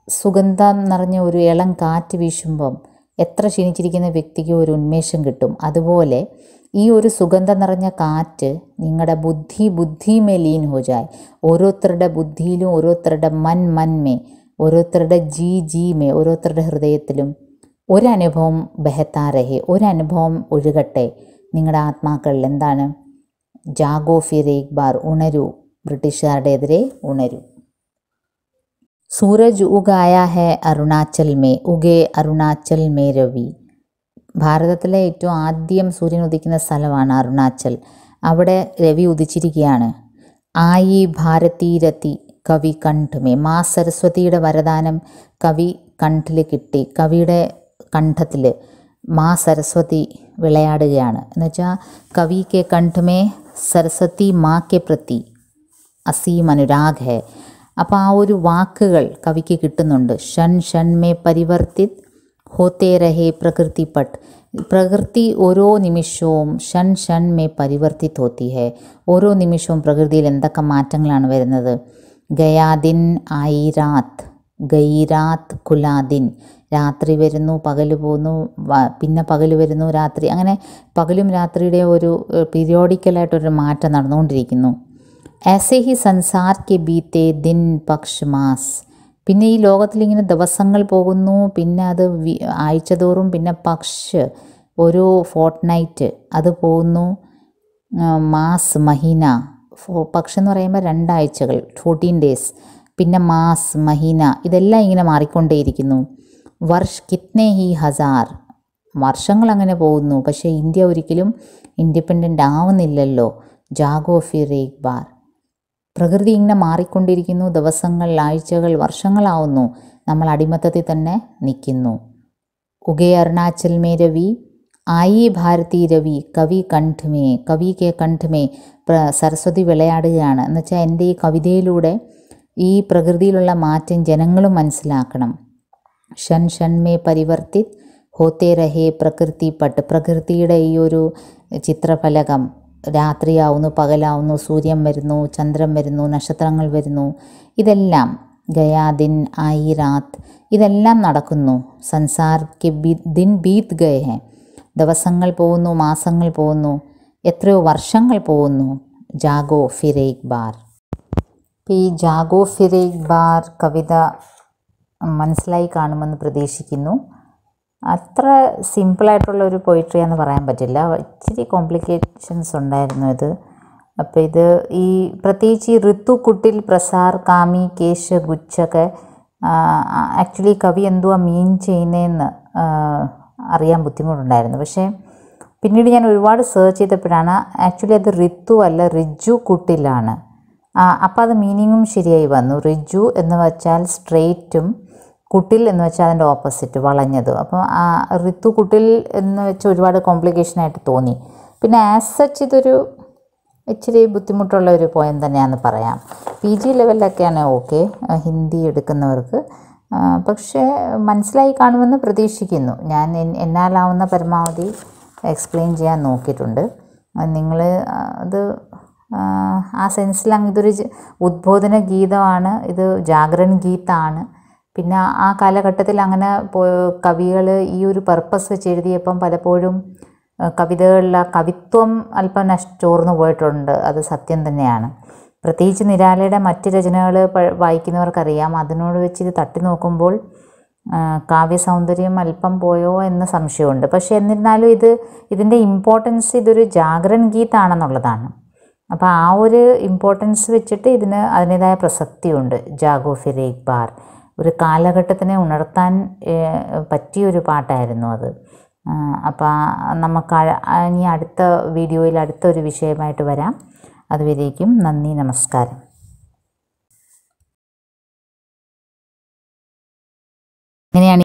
സുഗന്ധം നിറഞ്ഞ ഒരു ഇളം കാറ്റ് വീശുമ്പം എത്ര ക്ഷീണിച്ചിരിക്കുന്ന വ്യക്തിക്ക് ഒരു ഉന്മേഷം കിട്ടും. അതുപോലെ ഈ ഒരു സുഗന്ധം നിറഞ്ഞ കാറ്റ് നിങ്ങളുടെ ബുദ്ധി മേ ലീൻ ഹോ ജായ്, ഓരോരുത്തരുടെ ബുദ്ധിയിലും ഓരോരുത്തരുടെ മൻ മേ, ഓരോരുത്തരുടെ ജി മേ, ഓരോരുത്തരുടെ ഹൃദയത്തിലും ഒരനുഭവം ബെഹത്താ രഹേ, ഒരനുഭവം ഒഴുകട്ടെ നിങ്ങളുടെ ആത്മാക്കളിൽ. എന്താണ്? ജാഗോ ഫിർ ഏക് ബാർ, ഉണരൂ, ബ്രിട്ടീഷുകാരുടെ എതിരെ ഉണരൂ. സൂരജ് ഉഗായ ഹെ അരുണാചൽ മേ ഉഗേ അരുണാചൽ മേ രവി, ഭാരതത്തിലെ ഏറ്റവും ആദ്യം സൂര്യൻ ഉദിക്കുന്ന സ്ഥലമാണ് അരുണാചൽ. അവിടെ രവി ഉദിച്ചിരിക്കുകയാണ്. ആയി ഭാരതീരതി കവി കണ്ഠമേ, മാ സരസ്വതിയുടെ വരദാനം കവി കണ്ഠിൽ കിട്ടി. കവിയുടെ കണ്ഠത്തിൽ മാ സരസ്വതി വിളയാടുകയാണ്. എന്നുവെച്ചാൽ കവി കെ കണ്ഠമേ സരസ്വതി മാ കെ പ്രതി അസീം അനുരാഗ് ഹെ. അപ്പോൾ ആ ഒരു വാക്കുകൾ കവിക്ക് കിട്ടുന്നുണ്ട്. ഷൻ മേ പരിവർത്തിത് ഹോത്തേ രഹേ പ്രകൃതി പട്ട്, പ്രകൃതി ഓരോ നിമിഷവും ഷൻ മേ പരിവർത്തിത് ഹോത്തി ഹെ, ഓരോ നിമിഷവും പ്രകൃതിയിൽ എന്തൊക്കെ മാറ്റങ്ങളാണ് വരുന്നത്. ഗയാദിൻ ആയി രാത്, ഗൈരാത്ത് കുലാദിൻ, രാത്രി വരുന്നു പകൽ പോകുന്നു, പിന്നെ പകൽ വരുന്നു രാത്രി, അങ്ങനെ പകലും രാത്രിയുടെ ഒരു പീരിയോഡിക്കലായിട്ടൊരു മാറ്റം നടന്നുകൊണ്ടിരിക്കുന്നു. ऐसे ही संसार के बीते दिन പക്ഷ് മാസ്, പിന്നെ ഈ ലോകത്തിലിങ്ങനെ ദിവസങ്ങൾ പോകുന്നു, പിന്നെ അത് ആഴ്ച തോറും, പിന്നെ പക്ഷ് ഒരു ഫോർട്ട്നൈറ്റ് അത് പോകുന്നു, മാസ് മഹീന, പക്ഷ് എന്ന് പറയുമ്പോൾ 2 ആഴ്ചകൾ 14 ഡേയ്സ്, പിന്നെ മാസ് മഹീന, ഇതെല്ലാം ഇങ്ങനെ മാറിക്കൊണ്ടേയിരിക്കുന്നു. വർഷ് കിത്നെ ഹി ഹസാർ, വർഷങ്ങൾ അങ്ങനെ പോകുന്നു. പക്ഷേ ഇന്ത്യ ഒരിക്കലും ഇൻഡിപെൻഡൻ്റ് ആവുന്നില്ലല്ലോ. ജാഗോ ഫിർ ഏക് ബാർ, പ്രകൃതി ഇങ്ങനെ മാറിക്കൊണ്ടിരിക്കുന്നു. ദിവസങ്ങൾ, ആഴ്ചകൾ, വർഷങ്ങളാവുന്നു. നമ്മൾ അടിമത്തത്തിൽ തന്നെ നിൽക്കുന്നു. ഉഗേ അരുണാചൽ മേ രവി ആയി ഭാരതി രവി കവി കണ്ഠമേ, കവി കെ കണ്ഠമേ, സരസ്വതി വിളയാടുകയാണ്. എന്നുവെച്ചാൽ എൻ്റെ ഈ കവിതയിലൂടെ ഈ പ്രകൃതിയിലുള്ള മാറ്റം ജനങ്ങളും മനസ്സിലാക്കണം. ഷൻ മേ പരിവർത്തിത് ഹോത്തേ രഹേ പ്രകൃതി പട്ട്, പ്രകൃതിയുടെ ഈ ഒരു ചിത്രഫലകം രാത്രിയാവുന്നു, പകലാവുന്നു, സൂര്യൻ വരുന്നു, ചന്ദ്രൻ വരുന്നു, നക്ഷത്രങ്ങൾ വരുന്നു, ഇതെല്ലാം ഗയാദിൻ ആയി രാത്, ഇതെല്ലാം നടക്കുന്നു. സംസാർ കെ ദിൻ ബീത് ഗയേ ഹെ, ദിവസങ്ങൾ പോകുന്നു, മാസങ്ങൾ പോകുന്നു, എത്രയോ വർഷങ്ങൾ പോകുന്നു. ജാഗോ ഫിർ ഏക് ബാർ. ഈ ജാഗോ ഫിർ ഏക് ബാർ കവിത മനസ്സിലായി കാണുമെന്ന് പ്രതീക്ഷിക്കുന്നു. അത്ര സിമ്പിളായിട്ടുള്ള ഒരു പോയിട്രി എന്ന് പറയാൻ പറ്റില്ല, ഇച്ചിരി കോംപ്ലിക്കേഷൻസ് ഉണ്ടായിരുന്നു ഇത്. അപ്പോൾ ഇത് ഈ പ്രത്യേകിച്ച് ഈ ഋതു കുട്ടിൽ പ്രസാർ കാമി കേശ ഗുച്ഛൊക്കെ ആക്ച്വലി കവി എന്തുവാ മീൻ ചെയ്യുന്നതെന്ന് അറിയാൻ ബുദ്ധിമുട്ടുണ്ടായിരുന്നു. പക്ഷേ പിന്നീട് ഞാൻ ഒരുപാട് സെർച്ച് ചെയ്തപ്പോഴാണ് ആക്ച്വലി അത് ഋതു അല്ല, റിജു കുട്ടിലാണ്. അപ്പോൾ അത് മീനിങ്ങും ശരിയായി വന്നു. റിജു എന്ന് വെച്ചാൽ സ്ട്രെയിറ്റും കുട്ടിൽ എന്ന് വെച്ചാൽ അതിൻ്റെ ഓപ്പോസിറ്റ് വളഞ്ഞത്. അപ്പോൾ ഋതു കുട്ടിൽ എന്ന് വെച്ച് ഒരുപാട് കോംപ്ലിക്കേഷനായിട്ട് തോന്നി. പിന്നെ ആസ് സച്ച് ഇതൊരു ഇച്ചിരി ബുദ്ധിമുട്ടുള്ള ഒരു പോയം തന്നെയാണെന്ന് പറയാം. PG ലെവലിലൊക്കെയാണ് ഓക്കെ ഹിന്ദി എടുക്കുന്നവർക്ക്. പക്ഷേ മനസ്സിലായി കാണുമെന്ന് പ്രതീക്ഷിക്കുന്നു. ഞാൻ എന്നാലാവുന്ന പരമാവധി എക്സ്പ്ലെയിൻ ചെയ്യാൻ നോക്കിയിട്ടുണ്ട്. നിങ്ങൾ അത് ആ സെൻസിൽ ഇതൊരു ഉദ്ബോധന ഗീതമാണ്, ഇത് ജാഗരൺ ഗീതമാണ്. പിന്നെ ആ കാലഘട്ടത്തിൽ അങ്ങനെ കവികൾ ഈ ഒരു പർപ്പസ് വെച്ച് എഴുതിയപ്പം പലപ്പോഴും കവിതകളിൽ ആ കവിത്വം അല്പം ചോർന്നു പോയിട്ടുണ്ട്. അത് സത്യം തന്നെയാണ്. പ്രത്യേകിച്ച് നിരാലയുടെ മറ്റ് രചനകൾ വായിക്കുന്നവർക്കറിയാം. അതിനോട് വെച്ച് ഇത് തട്ടി നോക്കുമ്പോൾ കാവ്യസൗന്ദര്യം അല്പം പോയോ എന്ന് സംശയമുണ്ട്. പക്ഷേ എന്നിരുന്നാലും ഇതിൻ്റെ ഇമ്പോർട്ടൻസ് ഇതൊരു ജാഗരൺ ഗീതാണെന്നുള്ളതാണ്. അപ്പോൾ ആ ഒരു ഇമ്പോർട്ടൻസ് വെച്ചിട്ട് ഇതിന് അതിൻ്റേതായ പ്രസക്തിയുണ്ട്. ജാഗോ ഫിർ ഏക് ബാർ ഒരു കാലഘട്ടത്തിനെ ഉണർത്താൻ പറ്റിയൊരു പാട്ടായിരുന്നു അത്. അപ്പോൾ നമുക്ക് ഇനി അടുത്ത വീഡിയോയിൽ അടുത്തൊരു വിഷയമായിട്ട് വരാം. അതുവരേക്കും നന്ദി, നമസ്കാരം. ഇങ്ങനെയാണ്